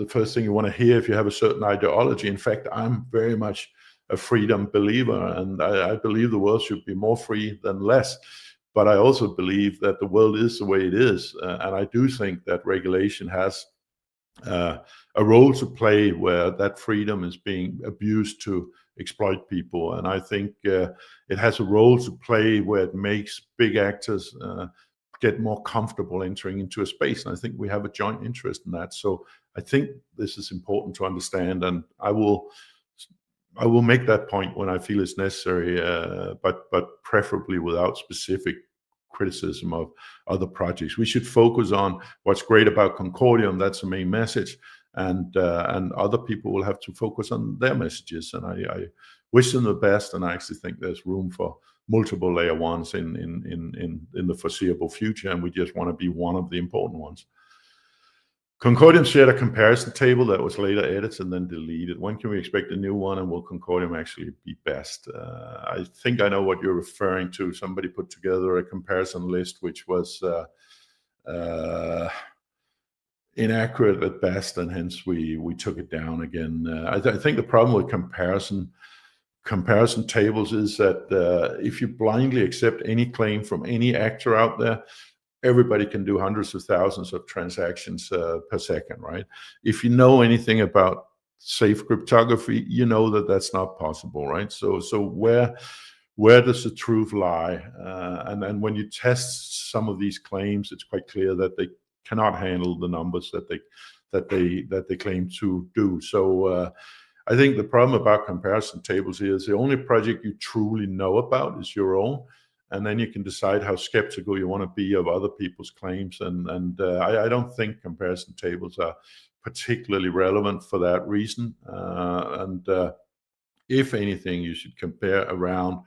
first thing you want to hear if you have a certain ideology. In fact, I'm very much a freedom believer, and I believe the world should be more free than less. But I also believe that the world is the way it is, and I do think that regulation has a role to play where that freedom is being abused to exploit people. And I think it has a role to play where it makes big actors get more comfortable entering into a space. And I think we have a joint interest in that. So I think this is important to understand, and I will make that point when I feel it's necessary, but preferably without specific criticism of other projects. We should focus on what's great about Concordium. That's the main message, and other people will have to focus on their messages. And I wish them the best, and I actually think there's room for multiple layer ones in the foreseeable future, and we just want to be one of the important ones. Concordium shared a comparison table that was later edited and then deleted. When can we expect a new one, and will Concordium actually be best? I think I know what you're referring to. Somebody put together a comparison list which was inaccurate at best, and hence we took it down again. I think the problem with comparison tables is that if you blindly accept any claim from any actor out there, everybody can do hundreds of thousands of transactions per second, right? If you know anything about safe cryptography, you know that that's not possible, right? So where does the truth lie? And when you test some of these claims, it's quite clear that they cannot handle the numbers that they claim to do. So I think the problem about comparison tables here is the only project you truly know about is your own, and then you can decide how skeptical you want to be of other people's claims. And I don't think comparison tables are particularly relevant for that reason. If anything, you should compare around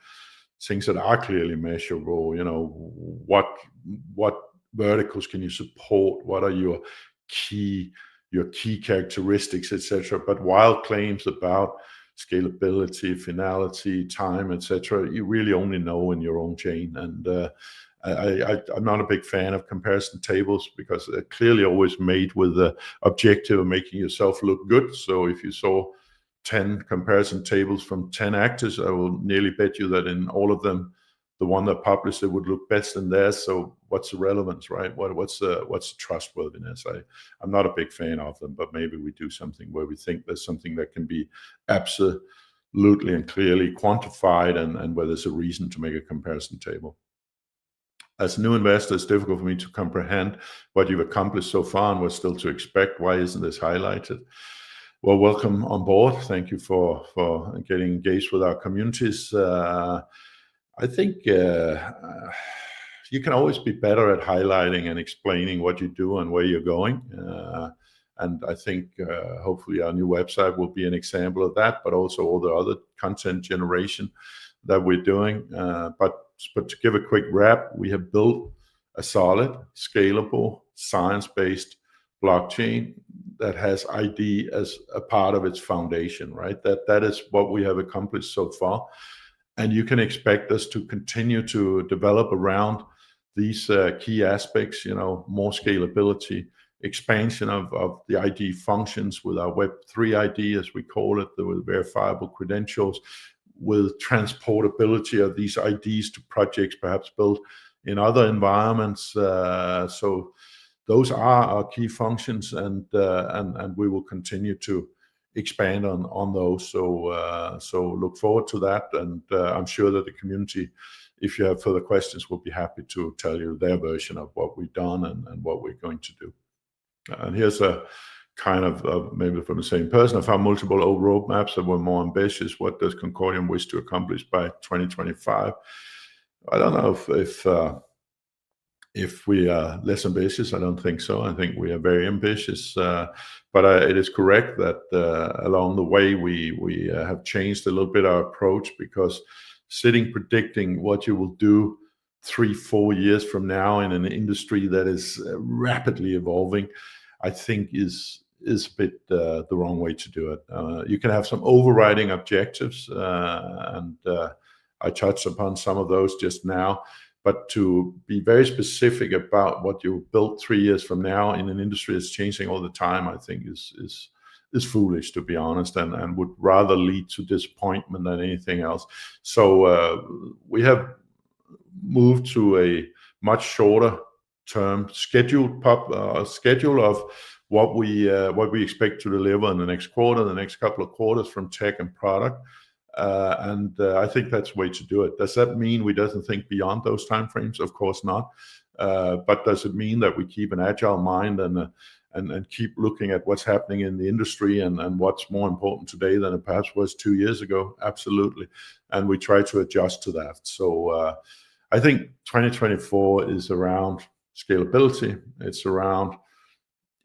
things that are clearly measurable. What verticals can you support? What are your key characteristics, etc. But wild claims about scalability, finality, time, etc., you really only know in your own chain. And I'm not a big fan of comparison tables because they're clearly always made with the objective of making yourself look good. So if you saw 10 comparison tables from 10 actors, I will nearly bet you that in all of them, the one that published it would look best in theirs. So what's the relevance, right? What's the trustworthiness? I'm not a big fan of them, but maybe we do something where we think there's something that can be absolutely and clearly quantified, and where there's a reason to make a comparison table. As a new investor, it's difficult for me to comprehend what you've accomplished so far and what's still to expect. Why isn't this highlighted? Well, welcome on board. Thank you for getting engaged with our communities. I think you can always be better at highlighting and explaining what you do and where you're going. And I think hopefully our new website will be an example of that, but also all the other content generation that we're doing. But to give a quick wrap, we have built a solid, scalable, science-based blockchain that has ID as a part of its foundation, right? That is what we have accomplished so far. And you can expect us to continue to develop around these key aspects, more scalability, expansion of the ID functions with our Web3 ID, as we call it, with verifiable credentials, with transportability of these IDs to projects perhaps built in other environments. So those are our key functions, and we will continue to expand on those. So look forward to that, and I'm sure that the community, if you have further questions, will be happy to tell you their version of what we've done and what we're going to do. And here's a kind of maybe from the same person. I found multiple old roadmaps that were more ambitious. What does Concordium wish to accomplish by 2025? I don't know if we are less ambitious. I don't think so. I think we are very ambitious. But it is correct that along the way we have changed a little bit our approach, because predicting what you will do 3-4 years from now in an industry that is rapidly evolving, I think is a bit the wrong way to do it. You can have some overriding objectives, and I touched upon some of those just now. But to be very specific about what you built 3 years from now in an industry that's changing all the time, I think is foolish, to be honest, and would rather lead to disappointment than anything else. So we have moved to a much shorter term schedule of what we expect to deliver in the next quarter, the next couple of quarters from tech and product. And I think that's the way to do it. Does that mean we doesn't think beyond those timeframes? Of course not. But does it mean that we keep an agile mind and keep looking at what's happening in the industry and what's more important today than it perhaps was 2 years ago? Absolutely. And we try to adjust to that. So I think 2024 is around scalability. It's around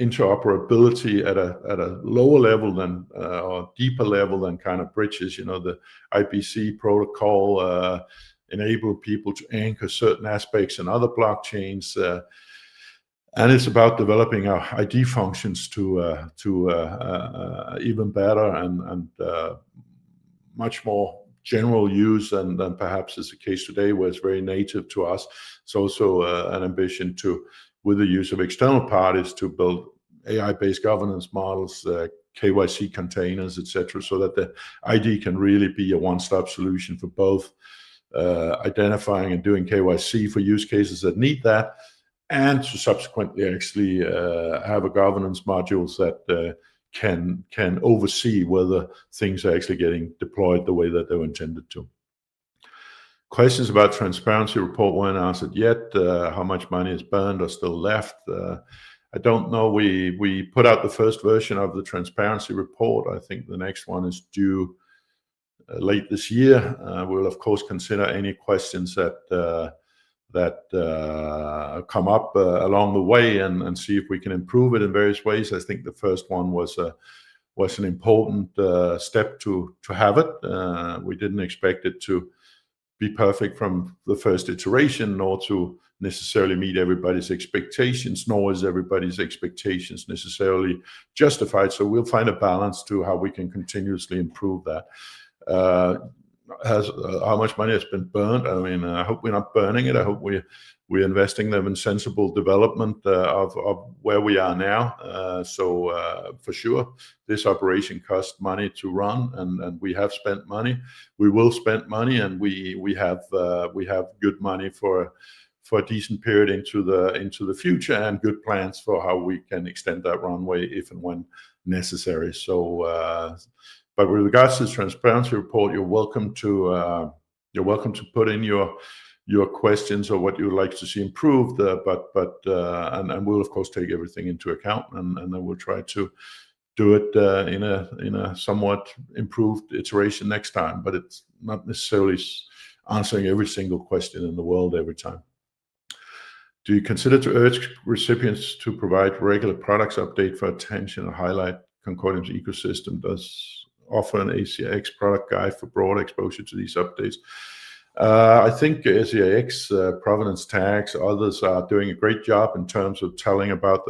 interoperability at a lower level than or deeper level than kind of bridges. The IBC protocol enable people to anchor certain aspects in other blockchains, and it's about developing our ID functions to even better and much more general use than perhaps is the case today, where it's very native to us. It's also an ambition to, with the use of external parties, to build AI-based governance models, KYC containers, etc., so that the ID can really be a one-stop solution for both identifying and doing KYC for use cases that need that, and to subsequently actually have a governance modules that can oversee whether things are actually getting deployed the way that they were intended to. Questions about transparency report weren't answered yet. How much money is burned or still left? I don't know. We put out the first version of the transparency report. I think the next one is due late this year. We'll of course consider any questions that come up along the way and see if we can improve it in various ways. I think the first one was an important step to have it. We didn't expect it to be perfect from the first iteration, nor to necessarily meet everybody's expectations, nor is everybody's expectations necessarily justified. So we'll find a balance to how we can continuously improve that. How much money has been burned? I mean, I hope we're not burning it. I hope we're investing them in sensible development of where we are now. So for sure, this operation cost money to run, and we have spent money. We will spend money, and we have good money for a decent period into the future, and good plans for how we can extend that runway if and when necessary. So. But with regards to the transparency report, you're welcome to put in your questions or what you would like to see improved. And we'll of course take everything into account, and then we'll try to do it in a somewhat improved iteration next time. But it's not necessarily answering every single question in the world every time. Do you consider to urge recipients to provide regular products update for attention and highlight Concordium's ecosystem? Does offer an ACX product guide for broad exposure to these updates? I think ACX, provenance tags, others are doing a great job in terms of telling about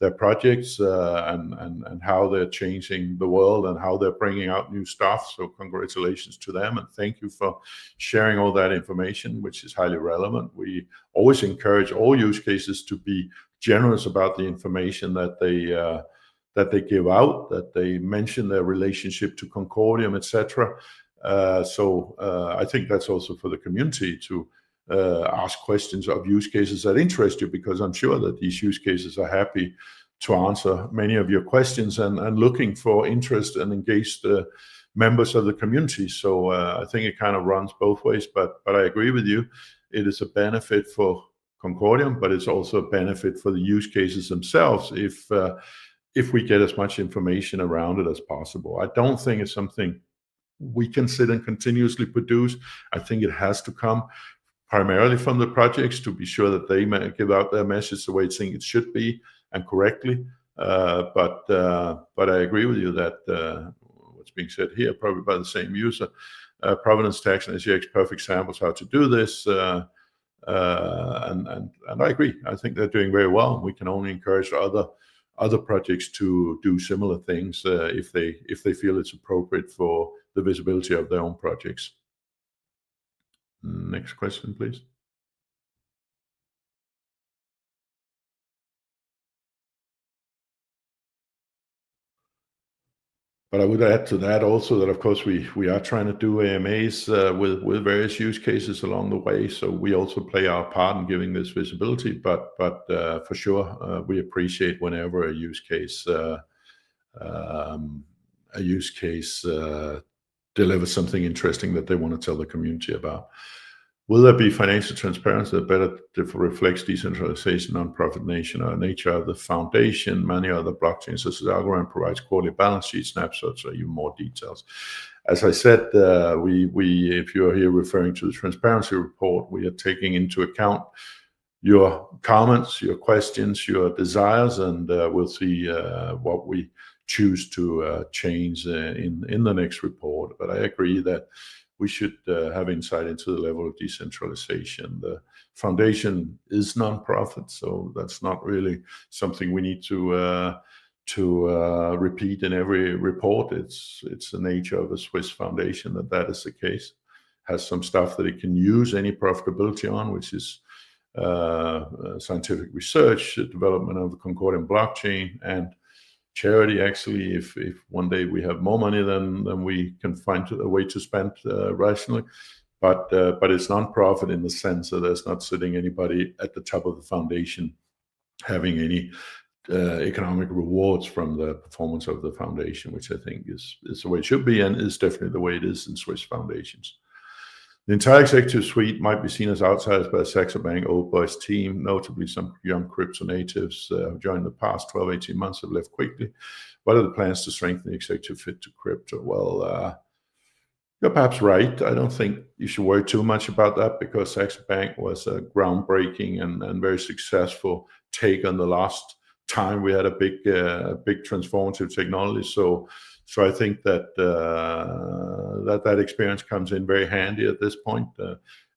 their projects and how they're changing the world and how they're bringing out new stuff. So congratulations to them, and thank you for sharing all that information, which is highly relevant. We always encourage all use cases to be generous about the information that they give out, that they mention their relationship to Concordium, etc. So I think that's also for the community to ask questions of use cases that interest you, because I'm sure that these use cases are happy to answer many of your questions and looking for interest and engaged members of the community. So I think it kind of runs both ways, but I agree with you. It is a benefit for Concordium, but it's also a benefit for the use cases themselves if we get as much information around it as possible. I don't think it's something we can sit and continuously produce. I think it has to come primarily from the projects to be sure that they give out their message the way they think it should be and correctly. But I agree with you that what's being said here, probably by the same user, provenance tags and ACX perfect samples how to do this. And I agree. I think they're doing very well. We can only encourage other projects to do similar things if they feel it's appropriate for the visibility of their own projects. Next question, please. But I would add to that also that, of course, we are trying to do AMAs with various use cases along the way. So we also play our part in giving this visibility. But for sure, we appreciate whenever a use case delivers something interesting that they want to tell the community about. Will there be financial transparency that better reflects decentralization, non-profit nature of the foundation? Many other blockchains, such as Algorand, provides quarterly balance sheet snapshots or even more details. As I said, if you're here referring to the transparency report, we are taking into account your comments, your questions, your desires, and we'll see what we choose to change in the next report. But I agree that we should have insight into the level of decentralization. The foundation is non-profit, so that's not really something we need to repeat in every report. It's the nature of a Swiss foundation that is the case. Has some stuff that it can use any profitability on, which is scientific research, development of the Concordium blockchain, and charity. Actually, if one day we have more money than we can find a way to spend rationally, but it's non-profit in the sense that there's not sitting anybody at the top of the foundation having any economic rewards from the performance of the foundation, which I think is the way it should be, and is definitely the way it is in Swiss foundations. The entire executive suite might be seen as outsiders by the Saxo Bank Old Boys team. Notably, some young crypto natives who joined the past 12, 18 months have left quickly. What are the plans to strengthen the executive fit to crypto? Well, you're perhaps right. I don't think you should worry too much about that, because Saxo Bank was a groundbreaking and very successful take on the last time we had a big transformative technology. So I think that that experience comes in very handy at this point.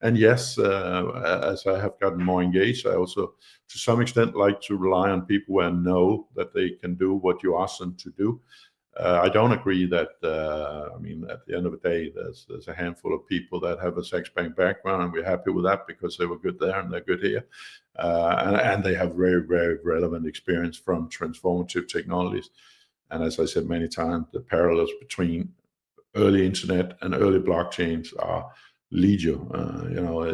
And yes, as I have gotten more engaged, I also, to some extent, like to rely on people who I know that they can do what you ask them to do. I don't agree that, I mean, at the end of the day, there's a handful of people that have a Saxo Bank background, and we're happy with that because they were good there and they're good here. And they have very, very relevant experience from transformative technologies. And as I said many times, the parallels between early internet and early blockchains are legion.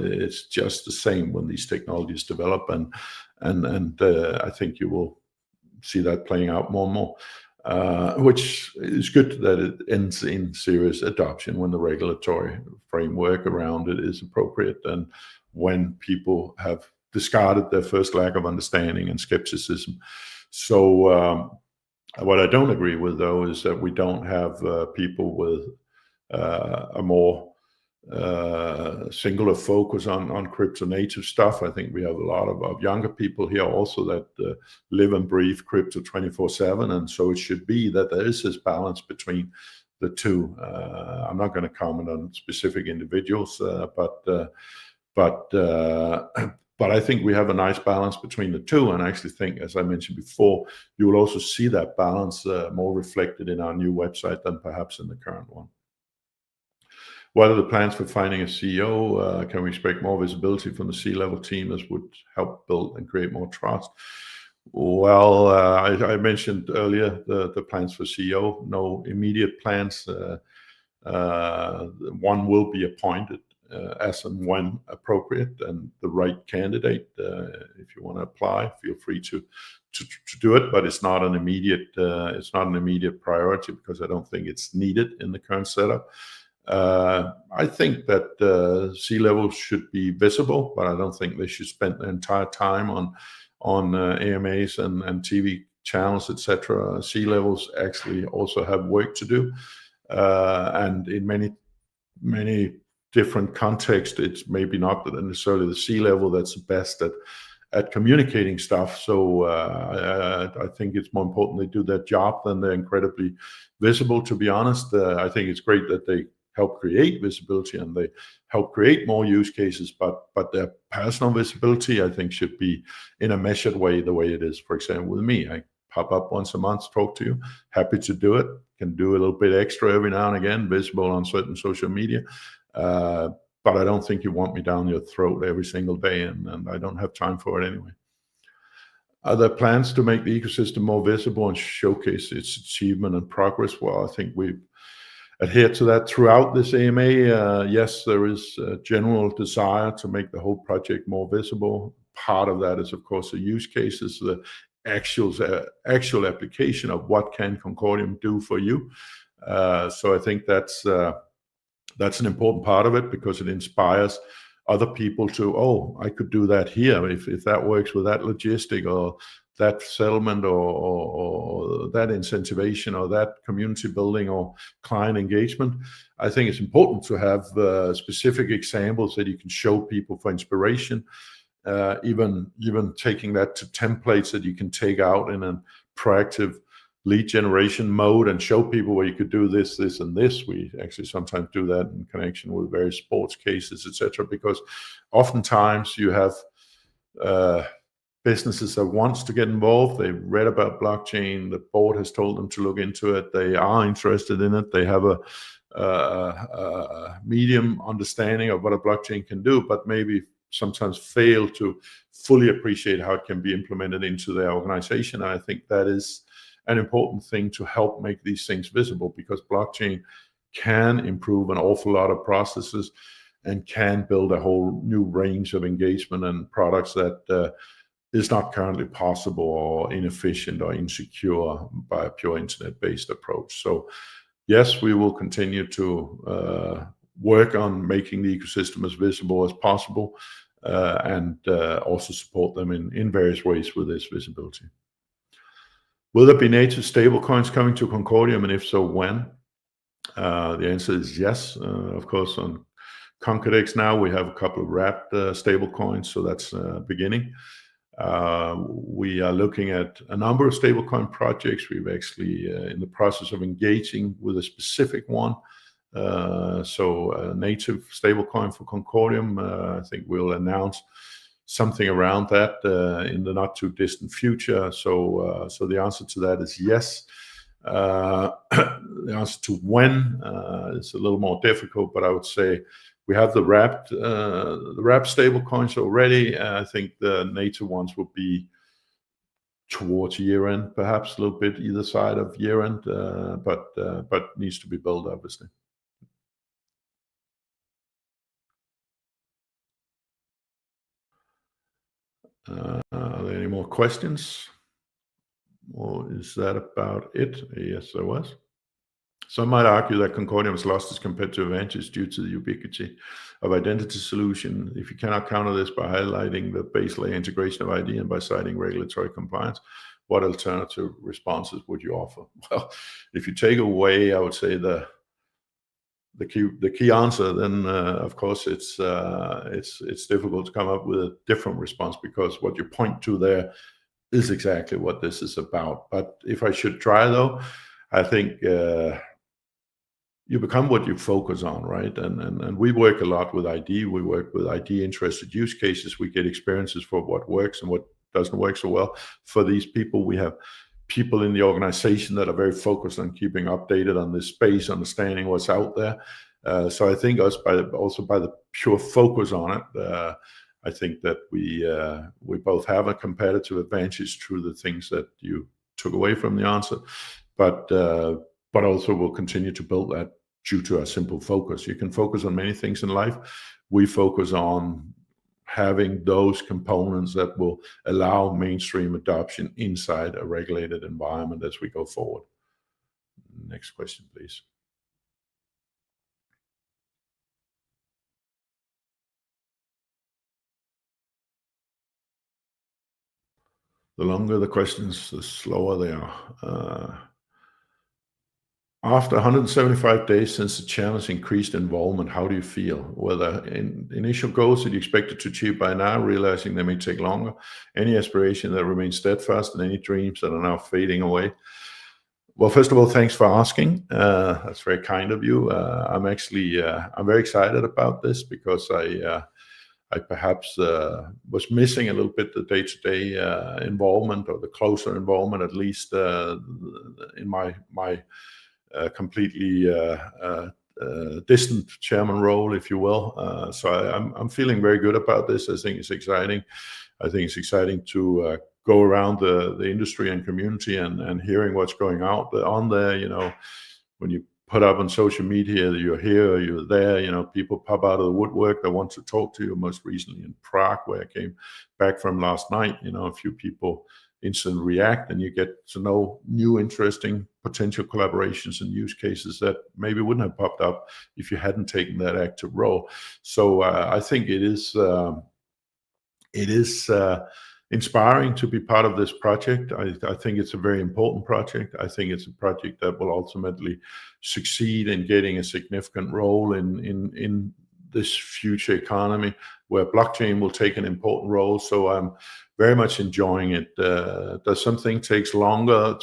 It's just the same when these technologies develop, and I think you will see that playing out more and more. Which is good that it ends in serious adoption when the regulatory framework around it is appropriate, and when people have discarded their first lack of understanding and skepticism. So what I don't agree with, though, is that we don't have people with a more singular focus on crypto native stuff. I think we have a lot of younger people here also that live and breathe crypto 24/7, and so it should be that there is this balance between the two. I'm not going to comment on specific individuals, but I think we have a nice balance between the two, and I actually think, as I mentioned before, you will also see that balance more reflected in our new website than perhaps in the current one. What are the plans for finding a CEO? Can we expect more visibility from the C-level team? This would help build and create more trust. Well, I mentioned earlier the plans for CEO. No immediate plans. One will be appointed as and when appropriate, and the right candidate. If you want to apply, feel free to do it, but it's not an immediate priority, because I don't think it's needed in the current setup. I think that C-levels should be visible, but I don't think they should spend their entire time on AMAs and TV channels, etc. C-levels actually also have work to do, and in many different contexts, it's maybe not necessarily the C-level that's the best at communicating stuff. So I think it's more important they do their job than they're incredibly visible, to be honest. I think it's great that they help create visibility and they help create more use cases, but their personal visibility, I think, should be in a measured way, the way it is, for example, with me. I pop up once a month, talk to you, happy to do it, can do a little bit extra every now and again, visible on certain social media, but I don't think you want me down your throat every single day, and I don't have time for it anyway. Are there plans to make the ecosystem more visible and showcase its achievement and progress? Well, I think we've adhere to that throughout this AMA. Yes, there is a general desire to make the whole project more visible. Part of that is, of course, the use cases, the actual application of what can Concordium do for you. So I think that's an important part of it, because it inspires other people to, oh, I could do that here if that works with that logistic or that settlement or that incentivation or that community building or client engagement. I think it's important to have specific examples that you can show people for inspiration, even taking that to templates that you can take out in a proactive lead generation mode and show people where you could do this, this, and this. We actually sometimes do that in connection with various sports cases, etc., because oftentimes you have businesses that wants to get involved. They've read about blockchain. The board has told them to look into it. They are interested in it. They have a medium understanding of what a blockchain can do, but maybe sometimes fail to fully appreciate how it can be implemented into their organization. And I think that is an important thing to help make these things visible, because blockchain can improve an awful lot of processes and can build a whole new range of engagement and products that is not currently possible or inefficient or insecure by a pure internet-based approach. So yes, we will continue to work on making the ecosystem as visible as possible, and also support them in various ways with this visibility. Will there be native stablecoins coming to Concordium, and if so, when? The answer is yes. Of course, on Concordex now we have a couple of wrapped stablecoins, so that's beginning. We are looking at a number of stablecoin projects. We've actually in the process of engaging with a specific one. So a native stablecoin for Concordium. I think we'll announce something around that in the not too distant future. So the answer to that is yes. The answer to when is a little more difficult, but I would say we have the wrapped stable coins already. I think the native ones will be towards year end, perhaps a little bit either side of year end, but needs to be built, obviously. Are there any more questions? Or is that about it? Yes, there was. Some might argue that Concordium has lost its competitive advantage due to the ubiquity of identity solution. If you cannot counter this by highlighting the base layer integration of ID and by citing regulatory compliance, what alternative responses would you offer? Well, if you take away, I would say the key answer, then of course it's difficult to come up with a different response, because what you point to there is exactly what this is about. But if I should try though, I think you become what you focus on, right? And we work a lot with ID. We work with ID interested use cases. We get experiences for what works and what doesn't work so well for these people. We have people in the organization that are very focused on keeping updated on this space, understanding what's out there. So I think also by the pure focus on it, I think that we both have a competitive advantage through the things that you took away from the answer, but also we'll continue to build that due to our simple focus. You can focus on many things in life. We focus on having those components that will allow mainstream adoption inside a regulated environment as we go forward. Next question, please. The longer the questions, the slower they are. After 175 days since the channel's increased involvement, how do you feel? Whether initial goals that you expected to achieve by now, realizing they may take longer, any aspiration that remains steadfast, and any dreams that are now fading away? Well, first of all, thanks for asking. That's very kind of you. I'm very excited about this, because I perhaps was missing a little bit the day-to-day involvement, or the closer involvement, at least in my completely distant chairman role, if you will. So I'm feeling very good about this. I think it's exciting. I think it's exciting to go around the industry and community and hearing what's going on there. You know, when you put up on social media that you're here or you're there, you know, people pop out of the woodwork that want to talk to you. Most recently in Prague, where I came back from last night, you know, a few people instantly react, and you get to know new, interesting potential collaborations and use cases that maybe wouldn't have popped up if you hadn't taken that active role. So I think it is inspiring to be part of this project. I think it's a very important project. I think it's a project that will ultimately succeed in getting a significant role in this future economy, where blockchain will take an important role. So I'm very much enjoying it. Does something take longer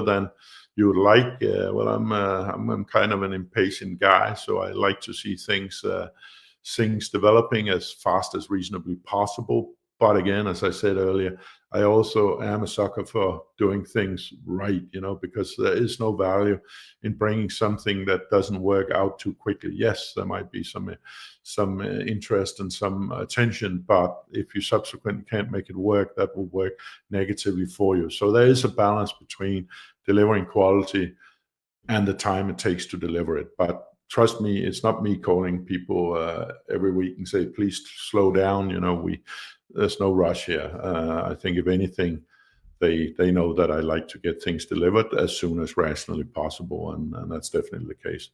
than you would like? Well, I'm kind of an impatient guy, so I like to see things developing as fast as reasonably possible. But again, as I said earlier, I also am a sucker for doing things right, you know, because there is no value in bringing something that doesn't work out too quickly. Yes, there might be some interest and some attention, but if you subsequently can't make it work, that will work negatively for you. So there is a balance between delivering quality and the time it takes to deliver it. But trust me, it's not me calling people every week and say, please slow down. You know, there's no rush here. I think if anything, they know that I like to get things delivered as soon as rationally possible, and that's definitely the case.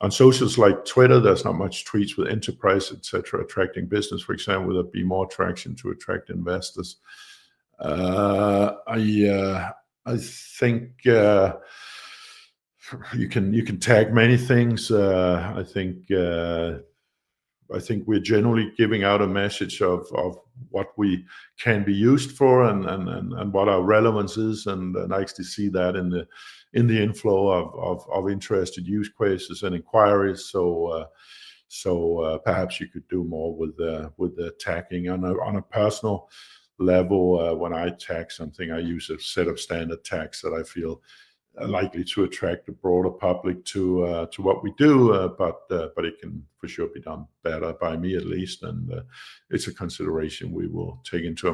On socials like Twitter, there's not much tweets with enterprise, etc., attracting business. For example, will there be more traction to attract investors? I think you can tag many things. I think we're generally giving out a message of what we can be used for and what our relevance is, and I actually see that in the inflow of interested use cases and inquiries. So perhaps you could do more with the tagging on a personal level. When I tag something, I use a set of standard tags that I feel likely to attract a broader public to what we do, but it can for sure be done better by me at least, and it's a consideration we will take into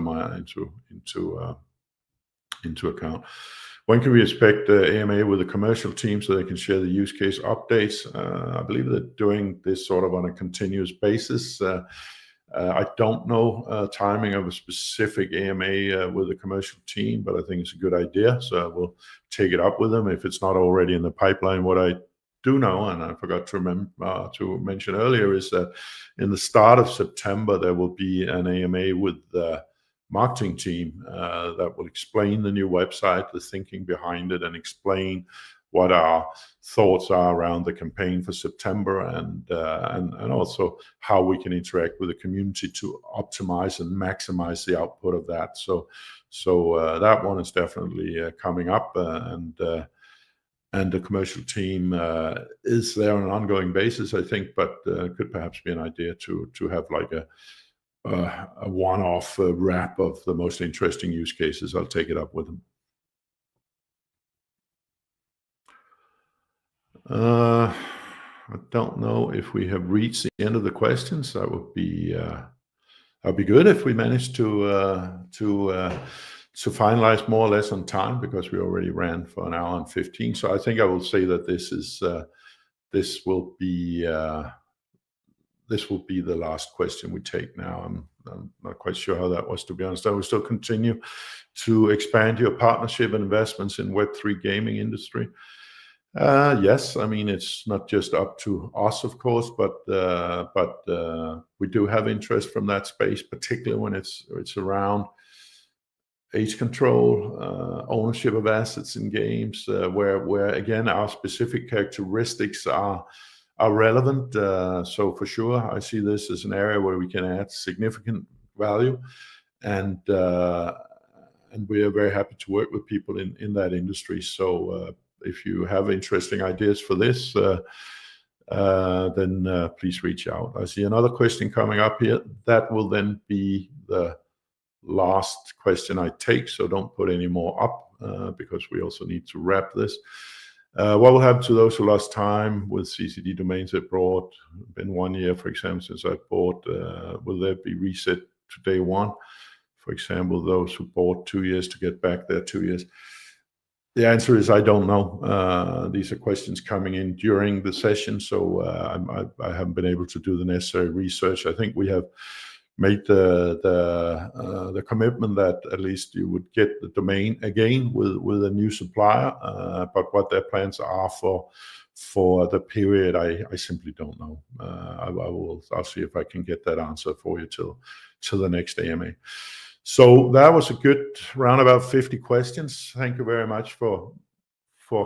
account. When can we expect AMA with the commercial team so they can share the use case updates? I believe they're doing this sort of on a continuous basis. I don't know timing of a specific AMA with the commercial team, but I think it's a good idea. So I will take it up with them if it's not already in the pipeline. What I do know, and I forgot to mention earlier, is that in the start of September, there will be an AMA with the marketing team that will explain the new website, the thinking behind it, and explain what our thoughts are around the campaign for September, and also how we can interact with the community to optimize and maximize the output of that. So that one is definitely coming up, and the commercial team is there on an ongoing basis, I think, but could perhaps be an idea to have like a one-off wrap of the most interesting use cases. I'll take it up with them. I don't know if we have reached the end of the questions. That would be good if we managed to finalize more or less on time, because we already ran for an hour and 15. So I think I will say that this will be the last question we take now. I'm not quite sure how that was, to be honest. I will still continue to expand your partnership and investments in Web3 gaming industry. Yes, I mean, it's not just up to us, of course, but we do have interest from that space, particularly when it's around age control, ownership of assets in games, where again our specific characteristics are relevant. So for sure, I see this as an area where we can add significant value, and we are very happy to work with people in that industry. So if you have interesting ideas for this, then please reach out. I see another question coming up here. That will then be the last question I take, so don't put any more up, because we also need to wrap this. What will happen to those who lost time with CCD domains they bought? Been 1 year, for example, since I bought. Will there be reset to day one? For example, those who bought 2 years to get back their 2 years. The answer is I don't know. These are questions coming in during the session, so I haven't been able to do the necessary research. I think we have made the commitment that at least you would get the domain again with a new supplier, but what their plans are for the period, I simply don't know. I'll see if I can get that answer for you till the next AMA. So that was a good round about 50 questions. Thank you very much for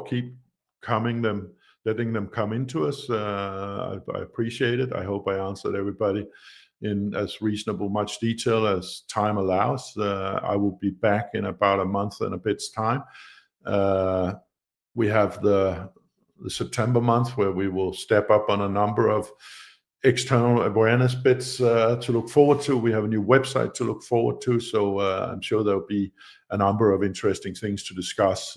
keep coming them, letting them come into us. I appreciate it. I hope I answered everybody in as reasonable much detail as time allows. I will be back in about a month and a bit's time. We have the September month where we will step up on a number of external awareness bits to look forward to. We have a new website to look forward to, so I'm sure there'll be a number of interesting things to discuss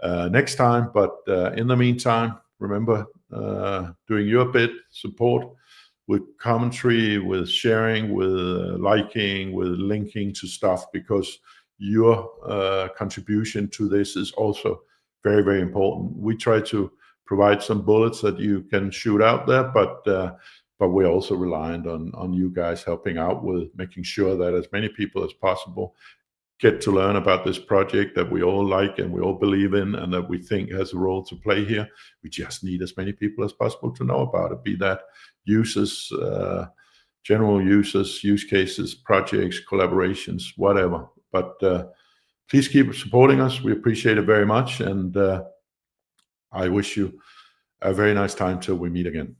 next time. But in the meantime, remember, doing your bit, support with commentary, with sharing, with liking, with linking to stuff, because your contribution to this is also very, very important. We try to provide some bullets that you can shoot out there, but we're also reliant on you guys helping out with making sure that as many people as possible get to learn about this project that we all like and we all believe in and that we think has a role to play here. We just need as many people as possible to know about it, be that users, general users, use cases, projects, collaborations, whatever. But please keep supporting us. We appreciate it very much. And I wish you a very nice time till we meet again.